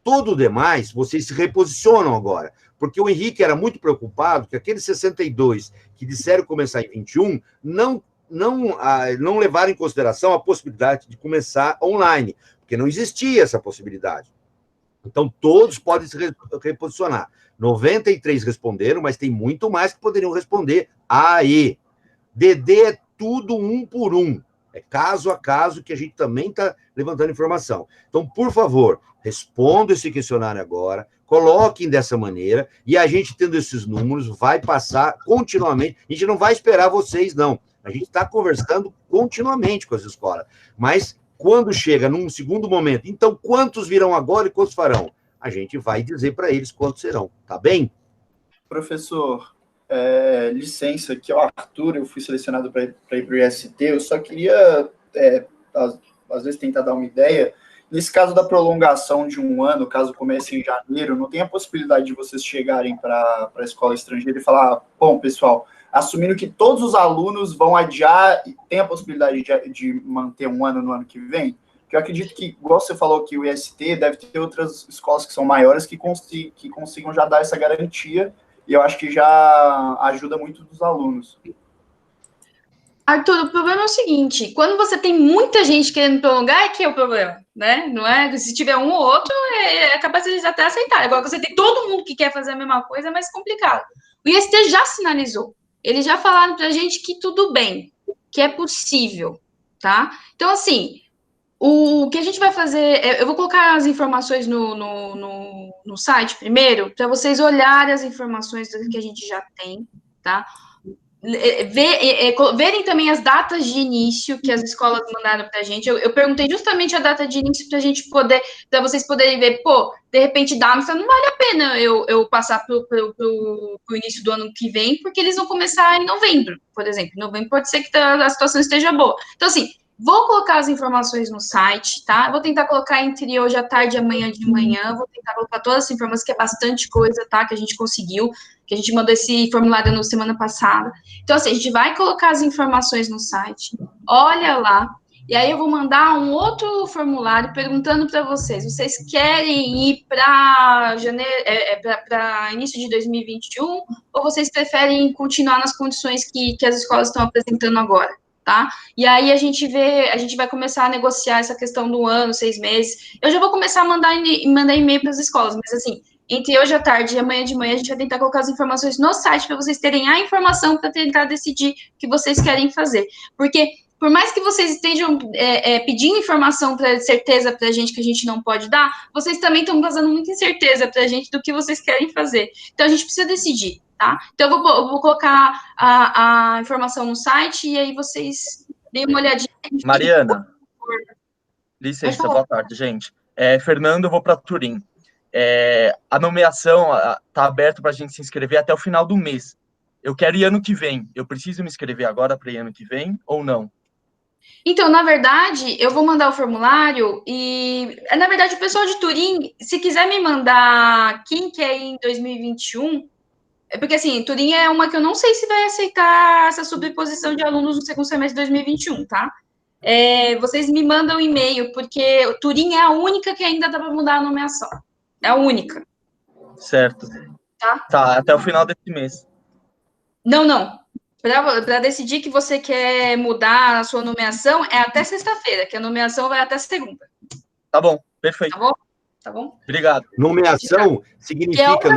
Todo o demais, vocês se reposicionam agora. Porque o Henrique era muito preocupado que aqueles 62 que disseram começar em 21 não levaram em consideração a possibilidade de começar online, porque não existia essa possibilidade. Então, todos podem se reposicionar. 93 responderam, mas tem muito mais que poderiam responder aí. DD é tudo um por um. É caso a caso que a gente também está levantando informação. Então, por favor, respondam esse questionário agora, coloquem dessa maneira, e a gente, tendo esses números, vai passar continuamente. A gente não vai esperar vocês, não. A gente está conversando continuamente com as escolas. Mas, quando chega num segundo momento, então, quantos virão agora e quantos farão? A gente vai dizer para eles quantos serão, tá bem? Professor, licença, aqui é o Arthur, eu fui selecionado para ir para o IST, eu só queria, às vezes, tentar dar uma ideia. Nesse caso da prolongação de um ano, caso comece em janeiro, não tem a possibilidade de vocês chegarem para a escola estrangeira e falar, bom, pessoal, assumindo que todos os alunos vão adiar, e tem a possibilidade de manter um ano no ano que vem? Porque eu acredito que, igual você falou, que o IST deve ter outras escolas que são maiores que consigam já dar essa garantia, e eu acho que já ajuda muito dos alunos. Arthur, o problema é o seguinte, quando você tem muita gente querendo prolongar, é que é o problema, né? Não é? Se tiver um ou outro, é capaz de eles até aceitarem. Agora, quando você tem todo mundo que quer fazer a mesma coisa, é mais complicado. O IST já sinalizou. Eles já falaram pra gente que tudo bem, que é possível, tá? Então, assim, o que a gente vai fazer... Eu vou colocar as informações no site primeiro, para vocês olharem as informações que a gente já tem, tá? Verem também as datas de início que as escolas mandaram para a gente. Eu perguntei justamente a data de início para a gente poder, para vocês poderem ver, de repente, Darmstadt não vale a pena eu passar para o início do ano que vem, porque eles vão começar em novembro, por exemplo. Em novembro pode ser que a situação esteja boa. Então, assim, Vou colocar as informações no site, tá? Vou tentar colocar entre hoje à tarde e amanhã de manhã. Vou tentar colocar todas as informações, que é bastante coisa, tá? Que a gente conseguiu, que a gente mandou esse formulário na semana passada. Então, assim, a gente vai colocar as informações no site. Olha lá. E aí eu vou mandar um outro formulário perguntando para vocês querem ir para para início de 2021 ou vocês preferem continuar nas condições que as escolas estão apresentando agora, tá? E aí a gente vai começar a negociar essa questão do ano, 6 meses. Eu já vou começar a mandar e-mail para as escolas, mas assim, entre hoje à tarde e amanhã de manhã, a gente vai tentar colocar as informações no site para vocês terem a informação para tentar decidir o que vocês querem fazer. Porque por mais que vocês estejam pedindo informação para certeza para a gente que a gente não pode dar, vocês também estão dando muita incerteza para a gente do que vocês querem fazer. Então, a gente precisa decidir, tá? Então, eu vou colocar a informação no site e aí vocês deem uma olhadinha. Mariana, licença, boa tarde, gente. Fernando, eu vou para Turim. A nomeação está aberta para a gente se inscrever até o final do mês. Eu quero ir ano que vem. Eu preciso me inscrever agora para ir ano que vem ou não? Então, na verdade, eu vou mandar o formulário e, na verdade, o pessoal de Turim, se quiser me mandar quem quer ir em 2021, porque, assim, Turim é uma que eu não sei se vai aceitar essa subposição de alunos no segundo semestre de 2021, tá? Vocês me mandam e-mail, porque Turim é a única que ainda dá para mudar a nomeação. É a única. Certo. Tá, até o final desse mês. Não. Para decidir que você quer mudar a sua nomeação, é até sexta-feira, que a nomeação vai até segunda. Tá bom, perfeito. Tá bom? Obrigado. Nomeação significa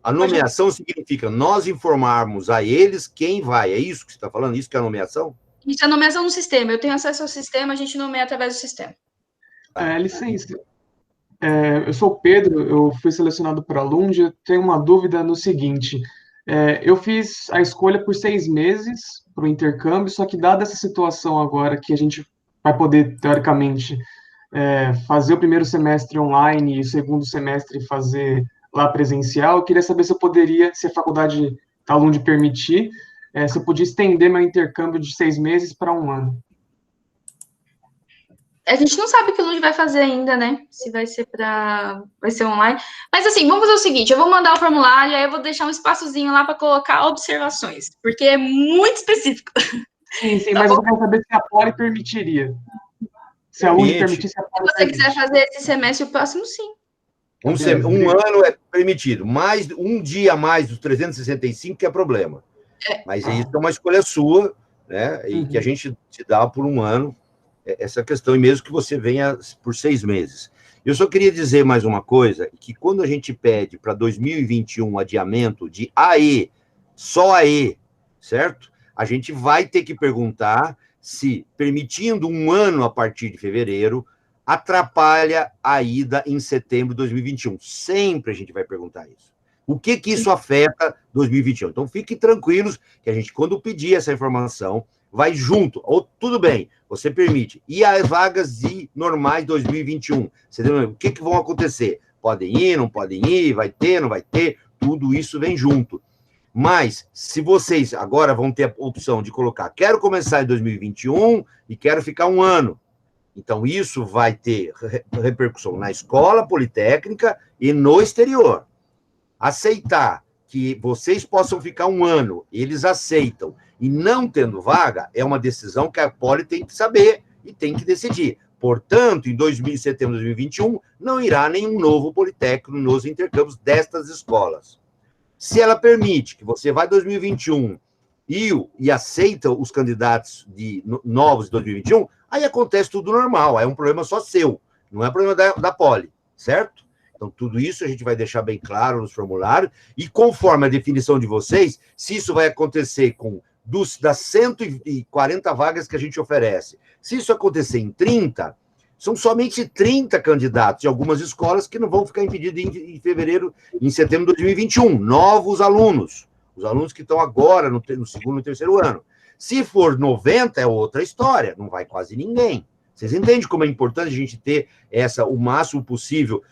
A nomeação significa nós informarmos a eles quem vai. É isso que você está falando? Isso que é a nomeação? Isso é a nomeação no sistema. Eu tenho acesso ao sistema, a gente nomeia através do sistema. Licença. Eu sou o Pedro, eu fui selecionado para a Lund. Eu tenho uma dúvida no seguinte. Eu fiz a escolha por 6 meses para o intercâmbio, só que dada essa situação agora que a gente vai poder, teoricamente, fazer o primeiro semestre online e o segundo semestre fazer lá presencial, eu queria saber se eu poderia, se a faculdade da Lund permitir, se eu podia estender meu intercâmbio de 6 meses para 1 ano. A gente não sabe o que o Lund vai fazer ainda, né? Se vai ser online. Mas assim, vamos fazer o seguinte, eu vou mandar o formulário, aí eu vou deixar um espaçozinho lá para colocar observações, porque é muito específico. Sim, mas eu quero saber se a Poli permitiria. Se a Lund permitisse, a Poli Se você quiser fazer esse semestre, o próximo, sim. Um ano é permitido, mais um dia a mais dos 365 que é problema. Mas isso é uma escolha sua, né? E que a gente te dá por 1 ano. Essa questão, e mesmo que você venha por 6 meses. Eu só queria dizer mais uma coisa, que quando a gente pede para 2021 adiamento de AE, só AE, certo? A gente vai ter que perguntar se, permitindo 1 ano a partir de fevereiro, atrapalha a ida em setembro de 2021. Sempre a gente vai perguntar isso. O que isso afeta 2021? Então, fiquem tranquilos que a gente, quando pedir essa informação, vai junto. Ou tudo bem, você permite. E as vagas de normais 2021? O que vão acontecer? Podem ir, não podem ir, vai ter, não vai ter, tudo isso vem junto. Mas, se vocês agora vão ter a opção de colocar, quero começar em 2021 e quero ficar 1 ano. Então, isso vai ter repercussão na escola politécnica e no exterior. Aceitar que vocês possam ficar 1 ano, eles aceitam, e não tendo vaga, é uma decisão que a Poli tem que saber e tem que decidir. Portanto, em setembro de 2021, não irá nenhum novo politécnico nos intercâmbios destas escolas. Se ela permite que você vá em 2021 e aceita os candidatos novos de 2021, aí acontece tudo normal, é um problema só seu, não é problema da Poli, certo? Então, tudo isso a gente vai deixar bem claro nos formulários, e conforme a definição de vocês, se isso vai acontecer das 140 vagas que a gente oferece, se isso acontecer em 30, são somente 30 candidatos de algumas escolas que não vão ficar impedidos em fevereiro, em setembro de 2021, novos alunos, os alunos que estão agora no segundo e terceiro ano. Se for 90, é outra história, não vai quase ninguém. Vocês entendem como é importante a gente ter o máximo possível,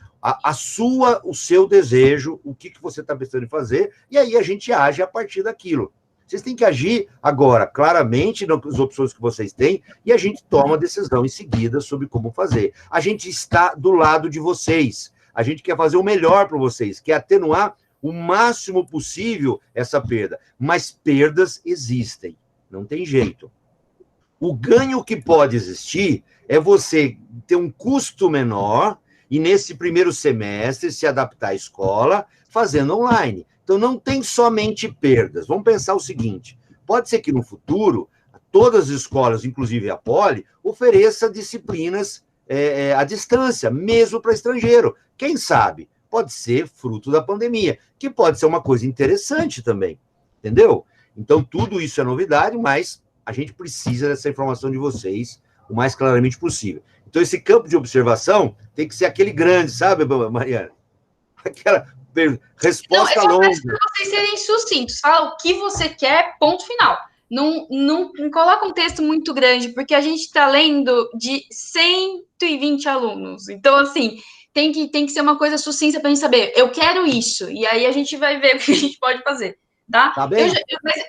o seu desejo, o que você está pensando em fazer, e aí a gente age a partir daquilo. Vocês têm que agir agora, claramente, nas opções que vocês têm, e a gente toma a decisão em seguida sobre como fazer. A gente está do lado de vocês. A gente quer fazer o melhor para vocês, quer atenuar o máximo possível essa perda. Mas perdas existem, não tem jeito. O ganho que pode existir é você ter um custo menor e, nesse primeiro semestre, se adaptar à escola fazendo online. Então, não tem somente perdas. Vamos pensar o seguinte, pode ser que no futuro, todas as escolas, inclusive a Poli, ofereça disciplinas à distância, mesmo para estrangeiro. Quem sabe? Pode ser fruto da pandemia, que pode ser uma coisa interessante também, entendeu? Então, tudo isso é novidade, mas a gente precisa dessa informação de vocês o mais claramente possível. Então, esse campo de observação tem que ser aquele grande, sabe, Mariana? Aquela resposta longa. Eu só peço para vocês serem sucintos. Fala o que você quer, ponto final. Não coloca um texto muito grande, porque a gente está lendo de 120 alunos. Então, assim, tem que ser uma coisa sucinta para a gente saber, eu quero isso. E aí a gente vai ver o que a gente pode fazer. Tá bem?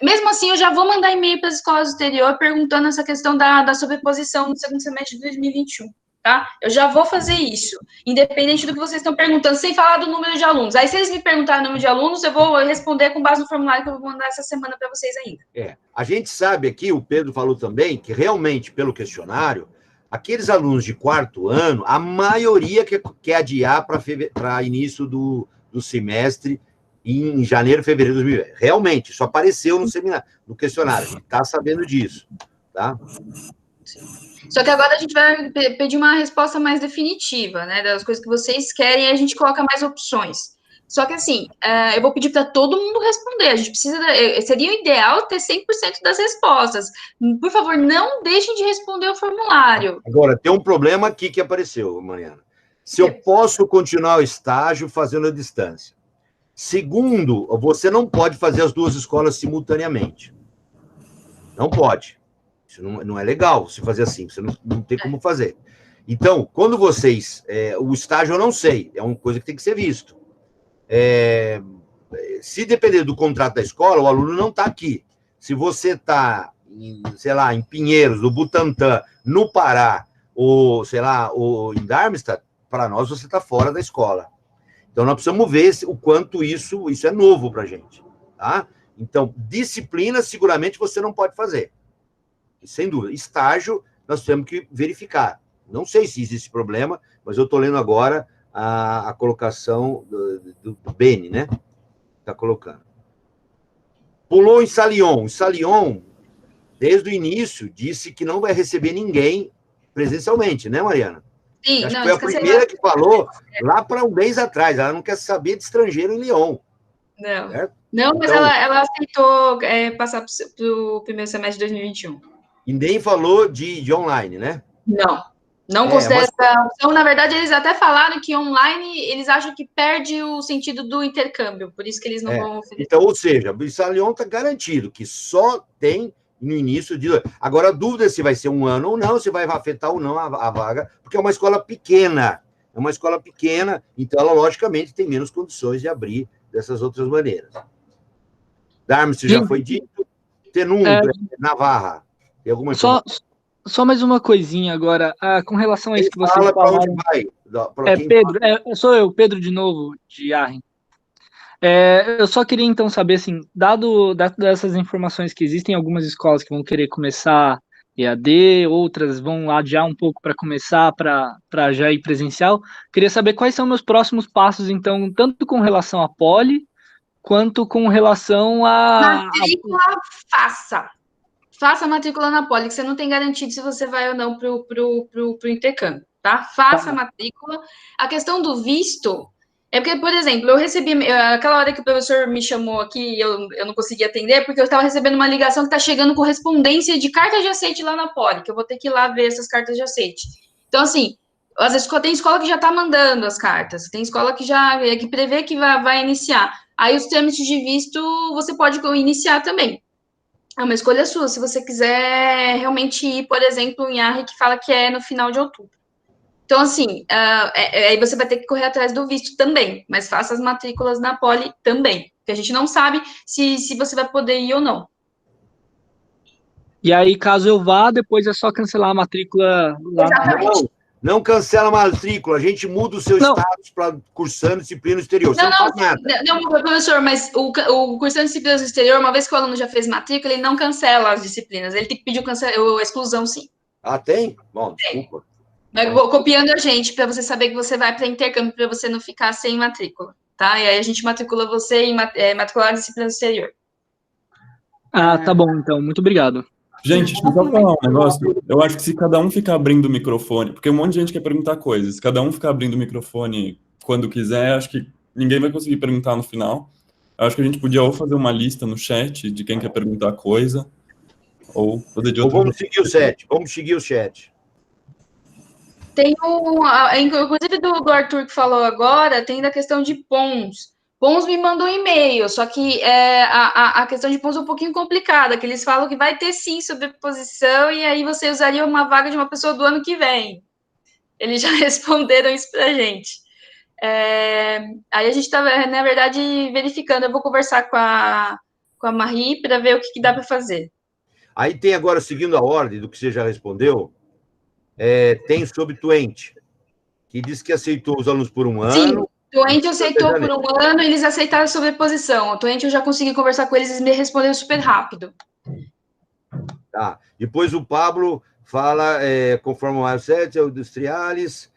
Mesmo assim, eu já vou mandar e-mail para as escolas do exterior perguntando essa questão da sobreposição no segundo semestre de 2021, tá? Eu já vou fazer isso, independente do que vocês estão perguntando, sem falar do número de alunos. Aí, se eles me perguntarem o número de alunos, eu vou responder com base no formulário que eu vou mandar essa semana para vocês ainda. A gente sabe aqui, o Pedro falou também, que realmente, pelo questionário, aqueles alunos de 4º ano, a maioria quer adiar para início do semestre em janeiro, fevereiro de 2020. Realmente, isso apareceu no seminário, no questionário. A gente está sabendo disso, tá? Só que agora a gente vai pedir uma resposta mais definitiva, né? Das coisas que vocês querem, e a gente coloca mais opções. Só que, assim, eu vou pedir para todo mundo responder. A gente precisa... Seria o ideal ter 100% das respostas. Por favor, não deixem de responder o formulário. Agora, tem um problema aqui que apareceu, Mariana. Se eu posso continuar o estágio fazendo a distância. Segundo, você não pode fazer as duas escolas simultaneamente. Não pode. Isso não é legal se fazer assim, você não tem como fazer. Então, quando vocês... o estágio eu não sei, é uma coisa que tem que ser visto. Se depender do contrato da escola, o aluno não está aqui. Se você está, sei lá, em Pinheiros, no Butantã, no Pará, ou, sei lá, ou em Darmstadt, para nós você está fora da escola. Então, nós precisamos ver o quanto isso é novo para a gente, tá? Então, disciplina, seguramente, você não pode fazer. Sem dúvida. Estágio, nós temos que verificar. Não sei se existe problema, mas eu estou lendo agora a colocação do Beni, né? Está colocando. Pulou em Salion. Salion, desde o início, disse que não vai receber ninguém presencialmente, né, Mariana? Sim, acho que foi a primeira que falou lá para um mês atrás. Ela não quer saber de estrangeiro em Lyon. Não, certo? Não, mas então, ela aceitou passar para o primeiro semestre de 2021. E nem falou de online, né? Não considera essa opção. Na verdade, eles até falaram que online eles acham que perde o sentido do intercâmbio, por isso que eles não vão oferecer. Então, ou seja, o Salion está garantido que só tem no início de... Agora, a dúvida é se vai ser um ano ou não, se vai afetar ou não a vaga, porque é uma escola pequena. É uma escola pequena, então ela, logicamente, tem menos condições de abrir dessas outras maneiras. Darmstadt já foi dito. Tenum, Navarra. Tem alguma Só mais uma coisinha agora, com relação a isso que vocês falaram. Onde vai? Pedro, sou eu, Pedro de novo, de Arren. Eu só queria então saber, assim, dado essas informações que existem algumas escolas que vão querer começar EAD, outras vão adiar um pouco para começar para já ir presencial, queria saber quais são meus próximos passos, então, tanto com relação à Poli, quanto com relação a... Matrícula, faça a matrícula na Poli, que você não tem garantido se você vai ou não pro intercâmbio, tá? Faça a matrícula. A questão do visto é porque, por exemplo, eu recebi, aquela hora que o professor me chamou aqui, eu não consegui atender, porque eu estava recebendo uma ligação que está chegando correspondência de cartas de aceite lá na Poli, que eu vou ter que ir lá ver essas cartas de aceite. Então, assim, às vezes tem escola que já está mandando as cartas, tem escola que prevê que vai iniciar. Aí os trâmites de visto você pode iniciar também. É uma escolha sua, se você quiser realmente ir, por exemplo, em Arre, que fala que é no final de outubro. Então, assim, aí você vai ter que correr atrás do visto também, mas faça as matrículas na Poli também, porque a gente não sabe se você vai poder ir ou não, E aí, caso eu vá, depois é só cancelar a matrícula lá. Não cancela a matrícula, a gente muda o seu status para cursando disciplina no exterior. Você não faz nada. Não, professor, mas o cursando disciplinas no exterior, uma vez que o aluno já fez matrícula, ele não cancela as disciplinas, ele tem que pedir a exclusão, sim. Ah, tem? Bom, desculpa. Mas copiando a gente, para você saber que você vai para intercâmbio, para você não ficar sem matrícula, tá? E aí a gente matricula você em matricular disciplina no exterior. Ah, tá bom, então. Muito obrigado. Gente, deixa eu só falar um negócio. Eu acho que se cada um ficar abrindo o microfone, porque um monte de gente quer perguntar coisas, se cada um ficar abrindo o microfone quando quiser, acho que ninguém vai conseguir perguntar no final. Eu acho que a gente podia ou fazer uma lista no chat de quem quer perguntar coisa, ou fazer de outro jeito. Vamos seguir o chat. Tem inclusive do Arthur que falou agora, tem da questão de PONs. Pons me mandou um e-mail, só que a questão de Pons é um pouquinho complicada, que eles falam que vai ter sim sobreposição, e aí você usaria uma vaga de uma pessoa do ano que vem. Eles já responderam isso pra gente. Aí a gente está, na verdade, verificando. Eu vou conversar com a Marie para ver o que dá para fazer. Aí tem agora, seguindo a ordem do que você já respondeu, tem sobre Twente, que diz que aceitou os alunos por um ano. Sim. Twente aceitou por um ano, eles aceitaram sobreposição. O Twente eu já consegui conversar com eles, eles me responderam super rápido. Tá. Depois o Pablo fala, conforme o 7, o Industriales,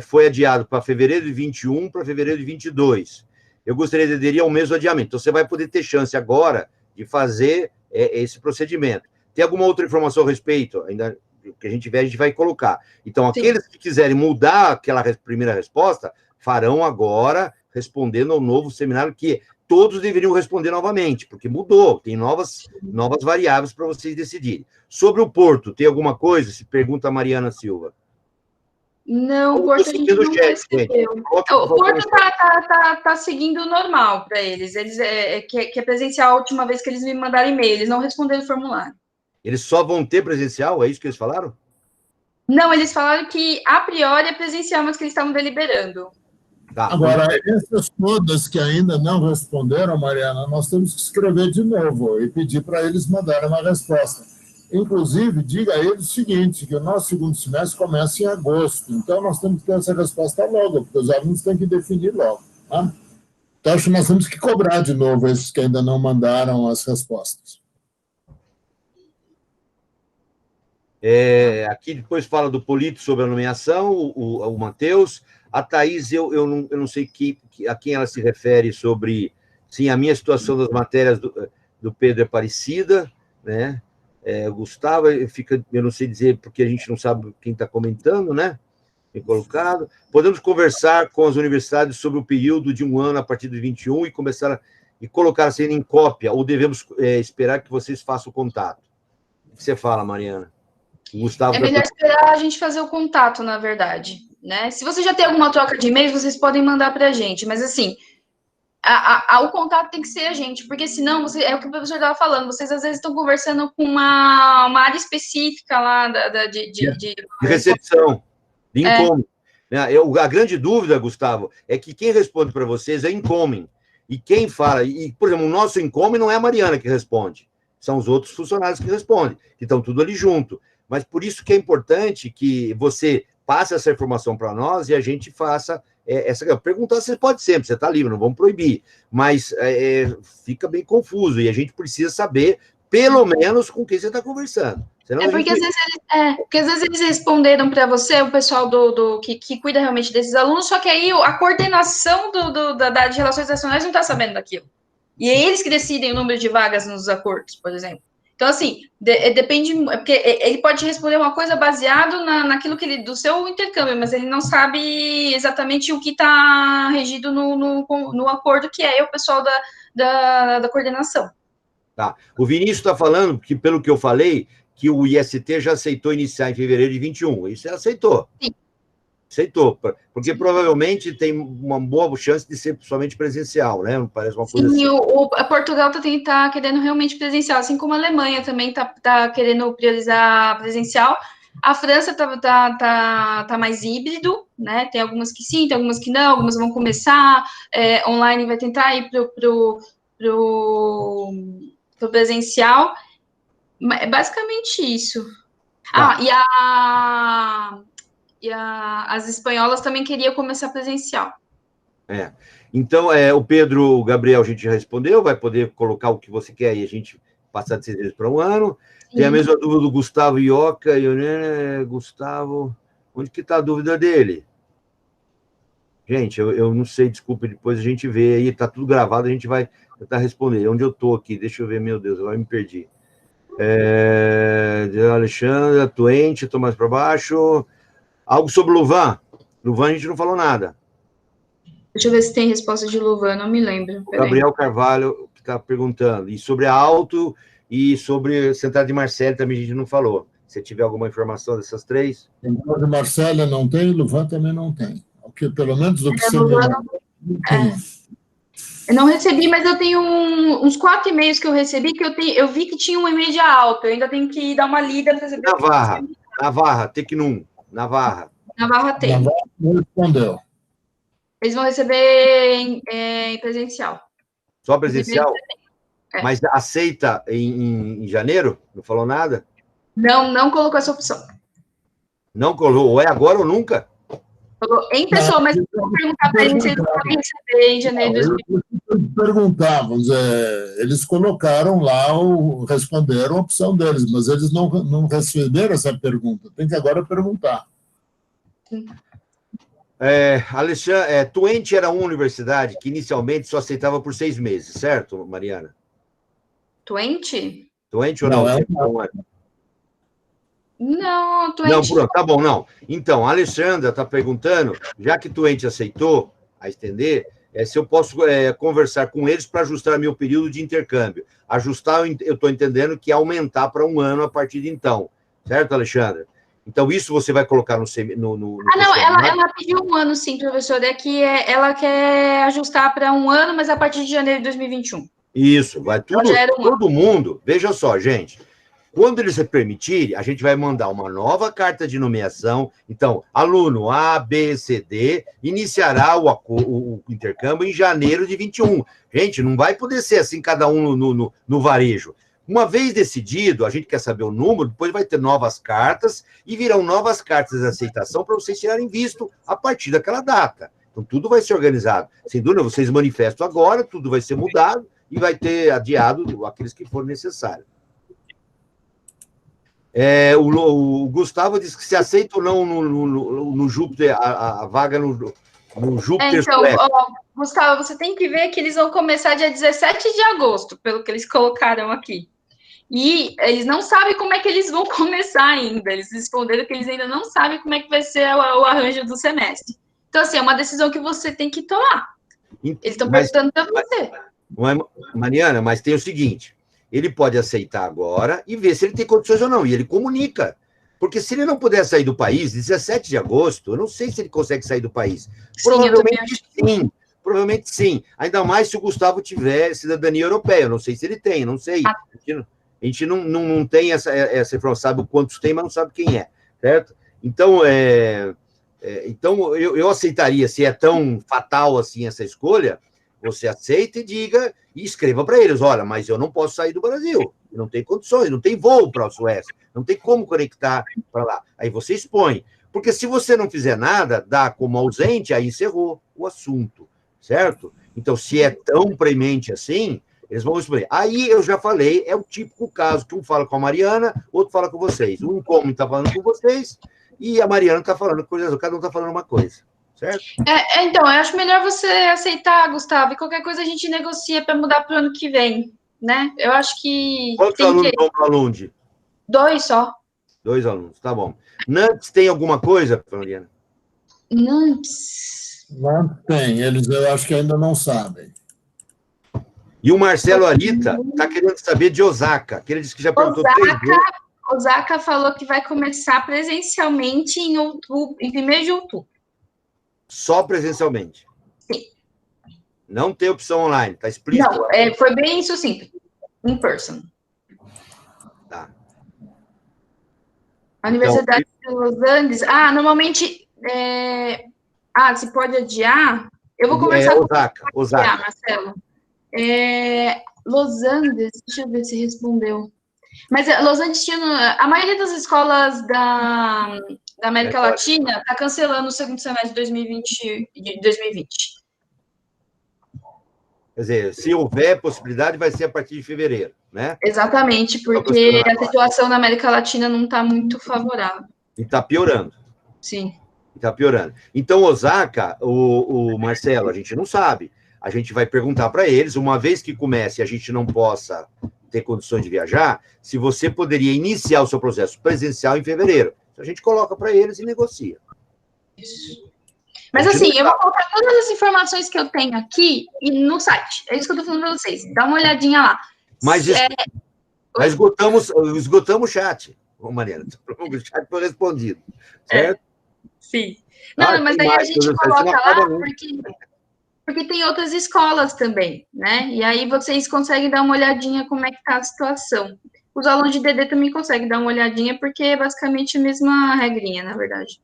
foi adiado para fevereiro de 21 para fevereiro de 22. Eu gostaria de aderir ao mesmo adiamento. Então, você vai poder ter chance agora de fazer esse procedimento. Tem alguma outra informação a respeito? Ainda que a gente tiver, a gente vai colocar. Então, aqueles que quiserem mudar aquela primeira resposta, farão agora, respondendo ao novo seminário, que todos deveriam responder novamente, porque mudou, tem novas variáveis para vocês decidirem. Sobre o Porto, tem alguma coisa? Se pergunta a Mariana Silva. Não, o Porto a gente não recebeu. O Porto está seguindo o normal para eles. Que é presencial a última vez que eles me mandaram e-mail, eles não responderam o formulário. Eles só vão ter presencial? É isso que eles falaram? Não, eles falaram que a priori é presencial, mas que eles estavam deliberando. Tá. Agora, essas todas que ainda não responderam, Mariana, nós temos que escrever de novo e pedir para eles mandarem uma resposta. Inclusive, diga a eles o seguinte, que o nosso segundo semestre começa em agosto, então nós temos que ter essa resposta logo, porque os alunos têm que definir logo. Tá? Então, acho que nós temos que cobrar de novo esses que ainda não mandaram as respostas. Aqui depois fala do Polito sobre a nomeação, o Matheus. A Thaís, eu não sei a quem ela se refere sobre, sim, a minha situação das matérias do Pedro é parecida, né? Gustavo, eu não sei dizer, porque a gente não sabe quem está comentando, né? Bem colocado. Podemos conversar com as universidades sobre o período de um ano a partir de 21 e começar e colocar a cena em cópia, ou devemos esperar que vocês façam o contato? O que você fala, Mariana? Gustavo, é melhor esperar a gente fazer o contato, na verdade, né? Se você já tem alguma troca de e-mails, vocês podem mandar para a gente, mas assim, o contato tem que ser a gente, porque senão, é o que o professor estava falando, vocês às vezes estão conversando com uma área específica lá de recepção, de incoming. A grande dúvida, Gustavo, é que quem responde para vocês é incoming, e quem fala, por exemplo, o nosso incoming não é a Mariana que responde, são os outros funcionários que respondem, que estão tudo ali junto. Mas por isso que é importante que você passe essa informação para nós e a gente faça essa... Perguntar você pode sempre, você está livre, não vamos proibir, mas fica bem confuso e a gente precisa saber, pelo menos, com quem você está conversando. Senão porque, às vezes eles responderam para você, o pessoal que cuida realmente desses alunos, só que aí a coordenação de relações nacionais não está sabendo daquilo. E é eles que decidem o número de vagas nos acordos, por exemplo. Então, assim, depende, porque ele pode responder uma coisa baseado naquilo do seu intercâmbio, mas ele não sabe exatamente o que está regido no acordo, que é o pessoal da coordenação. Tá. O Vinícius está falando, que pelo que eu falei, que o IST já aceitou iniciar em fevereiro de 21. Isso ele aceitou. Sim. Aceitou, porque provavelmente tem uma boa chance de ser somente presencial, né? Parece uma coisa Sim, assim. Portugal tá querendo realmente presencial, assim como a Alemanha também tá querendo priorizar presencial. A França tá mais híbrido, né? Tem algumas que sim, tem algumas que não, algumas vão começar online, vai tentar ir pro presencial. É basicamente isso. Tá. As espanholas também queriam começar presencial. Então, o Pedro, o Gabriel, a gente já respondeu, vai poder colocar o que você quer e a gente passar de 6 meses para 1 ano. Sim. Tem a mesma dúvida do Gustavo Ioca. Gustavo, onde que está a dúvida dele? Gente, eu não sei, desculpa, depois a gente vê aí, está tudo gravado, a gente vai tentar responder. Onde eu estou aqui? Deixa eu ver, meu Deus, agora me perdi. Alexandre, Tuente, estou mais para baixo. Algo sobre Louvain. Louvain a gente não falou nada. Deixa eu ver se tem resposta de Louvain, não me lembro. O Gabriel Carvalho que está perguntando. E sobre a Alto e sobre Central de Marselha também a gente não falou. Se tiver alguma informação dessas 3. Central de Marselha não tem, Louvain também não tem. Pelo menos do que você me mandou. Eu não recebi, mas eu tenho uns 4 e-mails que eu recebi, que eu vi que tinha um e-mail de Alto. Eu ainda tenho que dar uma lida para saber. Navarra, Tecnum, Navarra tem. Navarra não respondeu. Eles vão receber em presencial. Só presencial? Mas aceita em janeiro? Não falou nada? Não colocou essa opção. Não colocou? Ou é agora ou nunca? Falou em pessoa, mas eu vou perguntar para eles se eles podem receber em janeiro de 2020. Perguntávamos, eles colocaram lá, responderam a opção deles, mas eles não receberam essa pergunta. Tem que agora perguntar. Alexandre, Twente era uma universidade que inicialmente só aceitava por 6 meses, certo, Mariana? Twente? Twente ou não? Não, Twente. Não, pronto, tá bom, não. Então, a Alexandra está perguntando, já que Twente aceitou a estender, se eu posso conversar com eles para ajustar meu período de intercâmbio. Ajustar, eu estou entendendo que é aumentar para 1 ano a partir de então. Certo, Alexandra? Então, isso você vai colocar no não, ela pediu 1 ano, sim, professor. É que ela quer ajustar para 1 ano, mas a partir de janeiro de 2021. Isso, vai tudo, todo mundo. Veja só, gente. Quando eles permitirem, a gente vai mandar uma nova carta de nomeação. Então, aluno A, B, C, D iniciará o intercâmbio em janeiro de 21. Gente, não vai poder ser assim, cada um no varejo. Uma vez decidido, a gente quer saber o número, depois vai ter novas cartas e virão novas cartas de aceitação para vocês tirarem visto a partir daquela data. Então, tudo vai ser organizado. Sem dúvida, vocês manifestam agora, tudo vai ser mudado e vai ter adiado aqueles que forem necessários. O Gustavo disse que se aceita ou não no Júpiter, a vaga no Júpiter. Então, Gustavo, você tem que ver que eles vão começar dia 17 de agosto, pelo que eles colocaram aqui. E eles não sabem como é que eles vão começar ainda. Eles responderam que eles ainda não sabem como é que vai ser o arranjo do semestre. Então, assim, é uma decisão que você tem que tomar. Eles estão perguntando para você. Mariana, mas tem o seguinte, ele pode aceitar agora e ver se ele tem condições ou não, e ele comunica. Porque se ele não puder sair do país, 17 de agosto, eu não sei se ele consegue sair do país. Provavelmente sim, provavelmente sim. Ainda mais se o Gustavo tiver cidadania europeia, eu não sei se ele tem, não sei. A gente não tem essa informação, sabe quantos tem, mas não sabe quem é, certo? Então, então eu aceitaria, se é tão fatal assim essa escolha, você aceita e diga, e escreva para eles, olha, mas eu não posso sair do Brasil, não tem condições, não tem voo para a Suécia, não tem como conectar para lá. Aí você expõe, porque se você não fizer nada, dá como ausente, aí encerrou o assunto, certo? Então, se é tão premente assim, eles vão expor. Aí eu já falei, é o típico caso que um fala com a Mariana, outro fala com vocês. Um como está falando com vocês, e a Mariana está falando coisas, cada um está falando uma coisa. Certo? Então, eu acho melhor você aceitar, Gustavo, e qualquer coisa a gente negocia para mudar para o ano que vem, né? Eu acho que... Quantos alunos vão para o Lund? 2 só. 2 alunos, tá bom. Nantes tem alguma coisa, Mariana? Nantes? Não tem, eu acho que ainda não sabem. E o Marcelo Arita está querendo saber de Osaka, que ele disse que já perguntou 3 vezes. Osaka falou que vai começar presencialmente em 1º de outubro. Só presencialmente? Sim. Não tem opção online, está explícito? Não, foi bem sucinto. In person. Tá. A Universidade de Los Andes... normalmente... se pode adiar... Eu vou conversar com Osaka. Marcelo. Los Andes... Deixa eu ver se respondeu. Mas Los Angeles tinha, a maioria das escolas da América Latina está cancelando o segundo semestre de 2020. Quer dizer, se houver possibilidade, vai ser a partir de fevereiro, né? Exatamente, porque a situação na América Latina não está muito favorável. E está piorando. Sim. Está piorando. Então, Osaka, o Marcelo, a gente não sabe. A gente vai perguntar para eles, uma vez que comece e a gente não possa ter condições de viajar, se você poderia iniciar o seu processo presencial em fevereiro. A gente coloca para eles e negocia. Isso. Mas assim, eu vou colocar todas as informações que eu tenho aqui e no site. É isso que eu estou falando para vocês. Dá uma olhadinha lá. Mas esgotamos o chat, Mariana. O chat foi respondido. Certo? Sim. Não, mas aí a gente coloca lá porque tem outras escolas também, né? E aí vocês conseguem dar uma olhadinha como é que está a situação. Os alunos de DD também conseguem dar uma olhadinha, porque é basicamente a mesma regrinha, na verdade.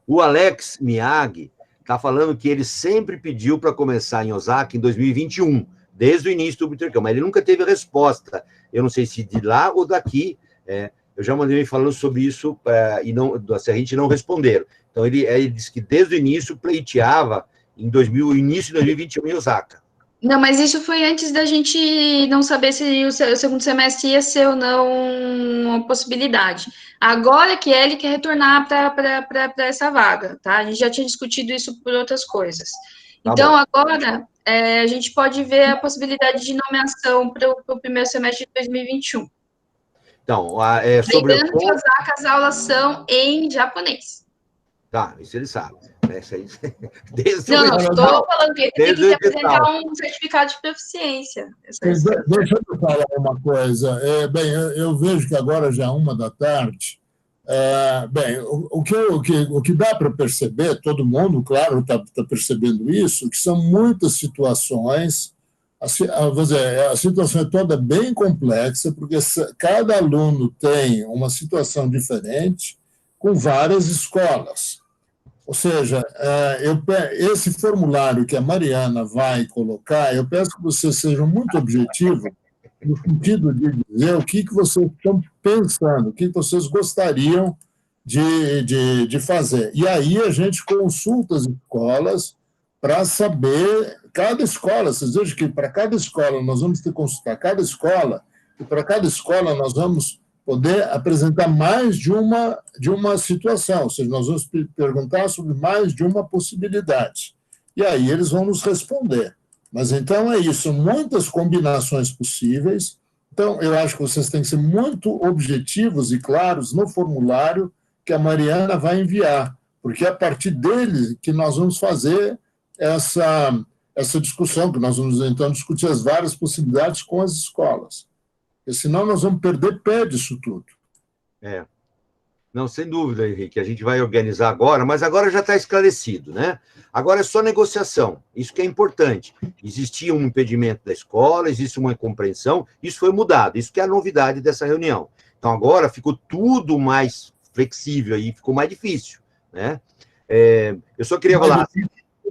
O Alex Miyagi está falando que ele sempre pediu para começar em Osaka em 2021, desde o início do intercâmbio, mas ele nunca teve resposta. Eu não sei se de lá ou daqui. Eu já mandei ele falando sobre isso e a gente não responderam. Então, ele disse que desde o início pleiteava início de 2021 em Osaka. Não, mas isso foi antes da gente não saber se o segundo semestre ia ser ou não uma possibilidade. Agora que ele quer retornar para essa vaga, tá? A gente já tinha discutido isso por outras coisas. Então, agora, a gente pode ver a possibilidade de nomeação para o primeiro semestre de 2021. Então, lembrando que as aulas são em japonês. Tá, isso ele sabe. Não, estou falando que ele tem que apresentar um certificado de proficiência. Deixa eu falar uma coisa. Bem, eu vejo que agora já é 13h. Bem, o que dá para perceber, todo mundo, claro, está percebendo isso, que são muitas situações. A situação é toda bem complexa, porque cada aluno tem uma situação diferente com várias escolas. Ou seja, esse formulário que a Mariana vai colocar, eu peço que vocês sejam muito objetivos no sentido de dizer o que vocês estão pensando, o que vocês gostariam de fazer. E aí a gente consulta as escolas para saber, cada escola, vocês vejam que para cada escola nós vamos ter que consultar cada escola, e para cada escola nós vamos poder apresentar mais de uma situação, ou seja, nós vamos perguntar sobre mais de uma possibilidade. E aí eles vão nos responder. Mas então é isso, muitas combinações possíveis. Então, eu acho que vocês têm que ser muito objetivos e claros no formulário que a Mariana vai enviar, porque é a partir dele que nós vamos fazer essa discussão, que nós vamos, então, discutir as várias possibilidades com as escolas. Porque senão nós vamos perder pé disso tudo. Não, sem dúvida, Henrique, a gente vai organizar agora, mas agora já está esclarecido, né? Agora é só negociação, isso que é importante. Existia um impedimento da escola, existe uma incompreensão, isso foi mudado, isso que é a novidade dessa reunião. Então agora ficou tudo mais flexível aí, ficou mais difícil, né? Eu só queria falar...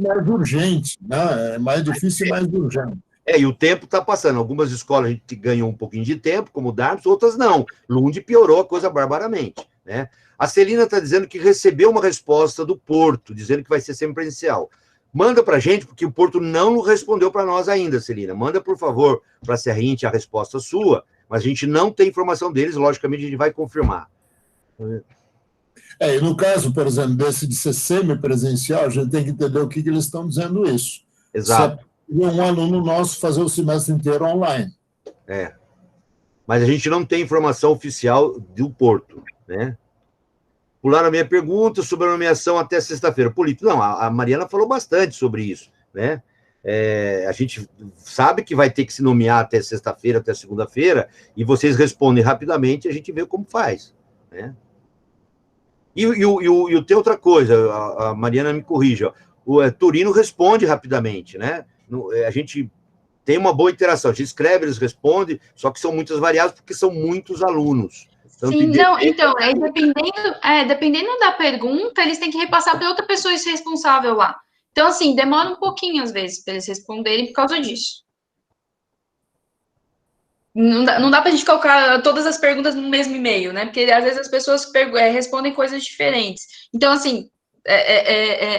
Mais urgente, né? É mais difícil e mais urgente. E o tempo está passando. Algumas escolas a gente ganhou um pouquinho de tempo, como o Darmstadt, outras não. Lund piorou a coisa barbaramente, né? A Celina está dizendo que recebeu uma resposta do Porto, dizendo que vai ser semipresencial. Manda para a gente, porque o Porto não respondeu para nós ainda, Celina. Manda, por favor, para a Serrinte a resposta sua, mas a gente não tem informação deles, logicamente a gente vai confirmar. E no caso, por exemplo, desse de ser semipresencial, a gente tem que entender o que eles estão dizendo isso. Exato. Um aluno nosso fazer o semestre inteiro online. Mas a gente não tem informação oficial do Porto, né? Pularam a minha pergunta sobre a nomeação até sexta-feira. Político, não, a Mariana falou bastante sobre isso, né? A gente sabe que vai ter que se nomear até sexta-feira, até segunda-feira, e vocês respondem rapidamente e a gente vê como faz, né? E tem outra coisa, a Mariana me corrija, o Turino responde rapidamente, né? A gente tem uma boa interação, a gente escreve, eles respondem, só que são muitas variáveis porque são muitos alunos. Sim, dependendo da pergunta, eles têm que repassar para outra pessoa responsável lá. Então, assim, demora um pouquinho, às vezes, para eles responderem por causa disso. não dá para a gente colocar todas as perguntas no mesmo e-mail, né? Porque às vezes as pessoas respondem coisas diferentes. Então, assim,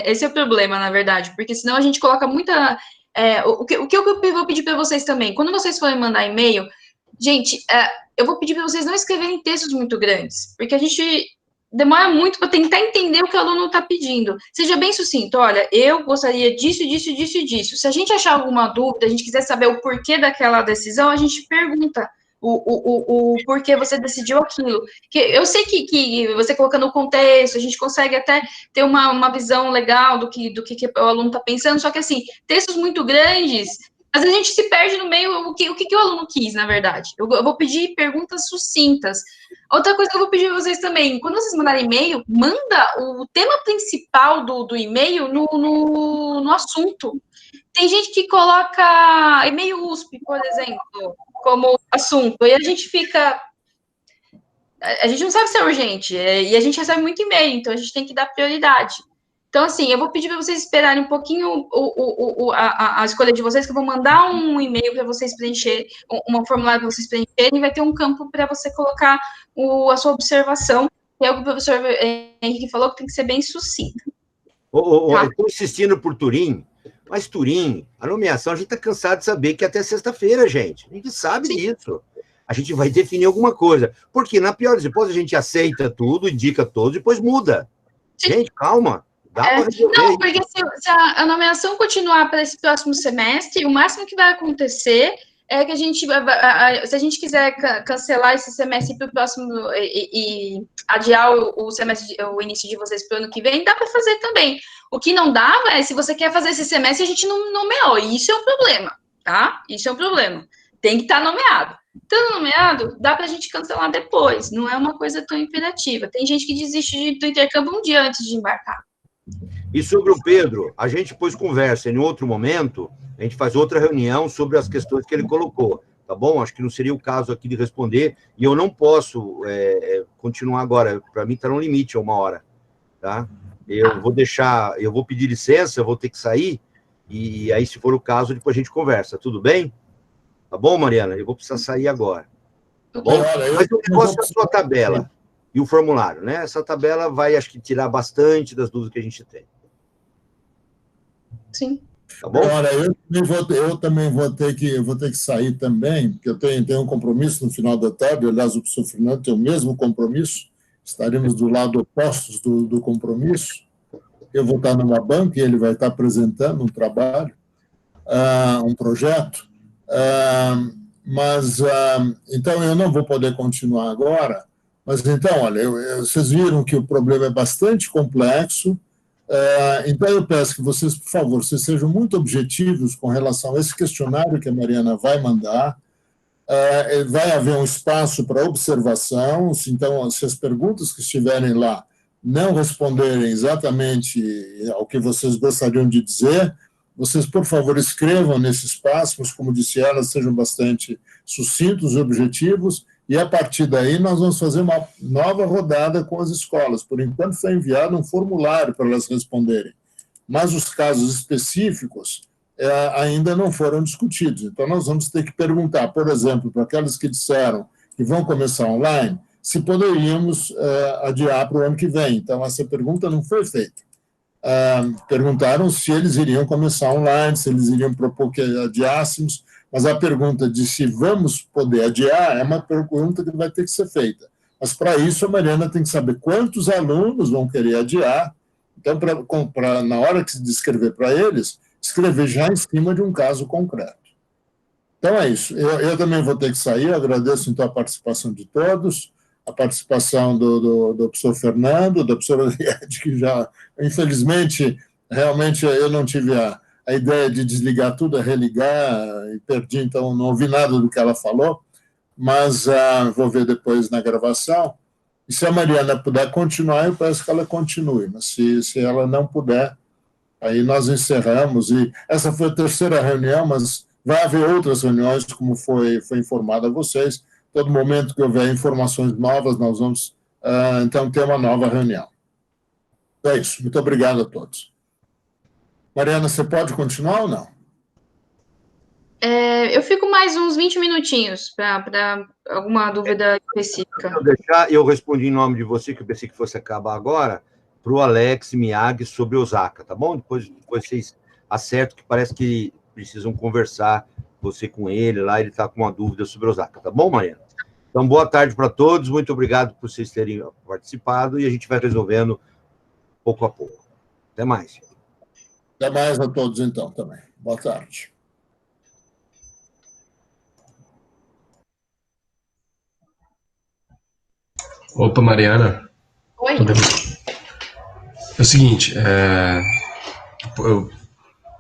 esse é o problema, na verdade, porque senão a gente coloca muita... o que eu vou pedir para vocês também, quando vocês forem mandar e-mail, gente, eu vou pedir para vocês não escreverem textos muito grandes, porque a gente demora muito para tentar entender o que o aluno está pedindo. Seja bem sucinto, olha, eu gostaria disso, disso, disso e disso. Se a gente achar alguma dúvida, a gente quiser saber o porquê daquela decisão, a gente pergunta o porquê você decidiu aquilo. Que eu sei que você colocando o contexto, a gente consegue até ter uma visão legal do que o aluno está pensando, só que, assim, textos muito grandes... Às vezes a gente se perde no meio, o que o aluno quis, na verdade. Eu vou pedir perguntas sucintas. Outra coisa que eu vou pedir para vocês também, quando vocês mandarem e-mail, manda o tema principal do e-mail no assunto. Tem gente que coloca e-mail USP, por exemplo, como assunto, e a gente fica... A gente não sabe se é urgente, e a gente recebe muito e-mail, então a gente tem que dar prioridade. Então, assim, eu vou pedir para vocês esperarem um pouquinho a escolha de vocês, que eu vou mandar um e-mail para vocês preencherem, um formulário para vocês preencherem, e vai ter um campo para você colocar a sua observação, que é o que o professor Henrique falou, que tem que ser bem sucinto. Eu estou insistindo por Turim, mas Turim, a nomeação, a gente está cansado de saber que até sexta-feira, gente. A gente sabe disso. A gente vai definir alguma coisa. Porque, na pior das hipóteses, a gente aceita tudo, indica todos, depois muda. Sim. Gente, calma. Não, porque se a nomeação continuar para esse próximo semestre, o máximo que vai acontecer é que a gente, se a gente quiser cancelar esse semestre para o próximo e adiar o início de vocês para o ano que vem, dá para fazer também. O que não dava é, se você quer fazer esse semestre, a gente não nomeou, e isso é um problema, tá? Isso é um problema. Tem que estar nomeado. Estando nomeado, dá para a gente cancelar depois, não é uma coisa tão imperativa. Tem gente que desiste do intercâmbio um dia antes de embarcar. E sobre o Pedro, a gente depois conversa em outro momento, a gente faz outra reunião sobre as questões que ele colocou, tá bom? Acho que não seria o caso aqui de responder, e eu não posso continuar agora, para mim está no limite, 1 hora, tá? Eu vou pedir licença, eu vou ter que sair, e aí, se for o caso, depois a gente conversa, tudo bem? Tá bom, Mariana? Eu vou precisar sair agora, tá bom? Mas o negócio é a sua tabela e o formulário, né? Essa tabela vai, acho que, tirar bastante das dúvidas que a gente tem. Sim. Tá bom? Agora, eu também vou ter que sair também, porque eu tenho um compromisso no final da tarde, aliás, o professor Fernando tem o mesmo compromisso, estaremos do lado oposto do compromisso. Eu vou estar numa banca e ele vai estar apresentando um trabalho, um projeto, então eu não vou poder continuar agora, mas então, olha, vocês viram que o problema é bastante complexo, então eu peço que vocês, por favor, vocês sejam muito objetivos com relação a esse questionário que a Mariana vai mandar. Vai haver um espaço para observação, então, se as perguntas que estiverem lá não responderem exatamente ao que vocês gostariam de dizer, vocês, por favor, escrevam nesse espaço, mas, como disse ela, sejam bastante sucintos e objetivos, e, a partir daí, nós vamos fazer uma nova rodada com as escolas. Por enquanto, foi enviado um formulário para elas responderem, mas os casos específicos ainda não foram discutidos. Então, nós vamos ter que perguntar, por exemplo, para aquelas que disseram que vão começar online, se poderíamos adiar para o ano que vem. Então, essa pergunta não foi feita. Perguntaram se eles iriam começar online, se eles iriam propor que adiássemos, mas a pergunta de se vamos poder adiar é uma pergunta que vai ter que ser feita. Mas, para isso, a Mariana tem que saber quantos alunos vão querer adiar, então, na hora de escrever para eles, escrever já em cima de um caso concreto. Então, é isso. Eu também vou ter que sair, eu agradeço, então, a participação de todos, a participação do professor Fernando, da professora Liette, que já, infelizmente, realmente eu não tive a ideia de desligar tudo, religar, e perdi, então não ouvi nada do que ela falou, mas vou ver depois na gravação. E se a Mariana puder continuar, eu peço que ela continue, mas se ela não puder, aí nós encerramos. E essa foi a 3ª reunião, mas vai haver outras reuniões, como foi informado a vocês. Todo momento que houver informações novas, nós vamos, então, ter uma nova reunião. É isso. Muito obrigado a todos. Mariana, você pode continuar ou não? Eu fico mais uns 20 minutinhos para alguma dúvida específica. Eu respondi em nome de você, que eu pensei que fosse acabar agora, para o Alex Miyagi sobre Osaka, tá bom? Depois vocês acertam, que parece que precisam conversar, você com ele lá, ele está com uma dúvida sobre Osaka, tá bom, Mariana? Então, boa tarde para todos, muito obrigado por vocês terem participado, e a gente vai resolvendo pouco a pouco. Até mais. Até mais a todos, então, também. Boa tarde. Opa, Mariana. Oi. É o seguinte, eu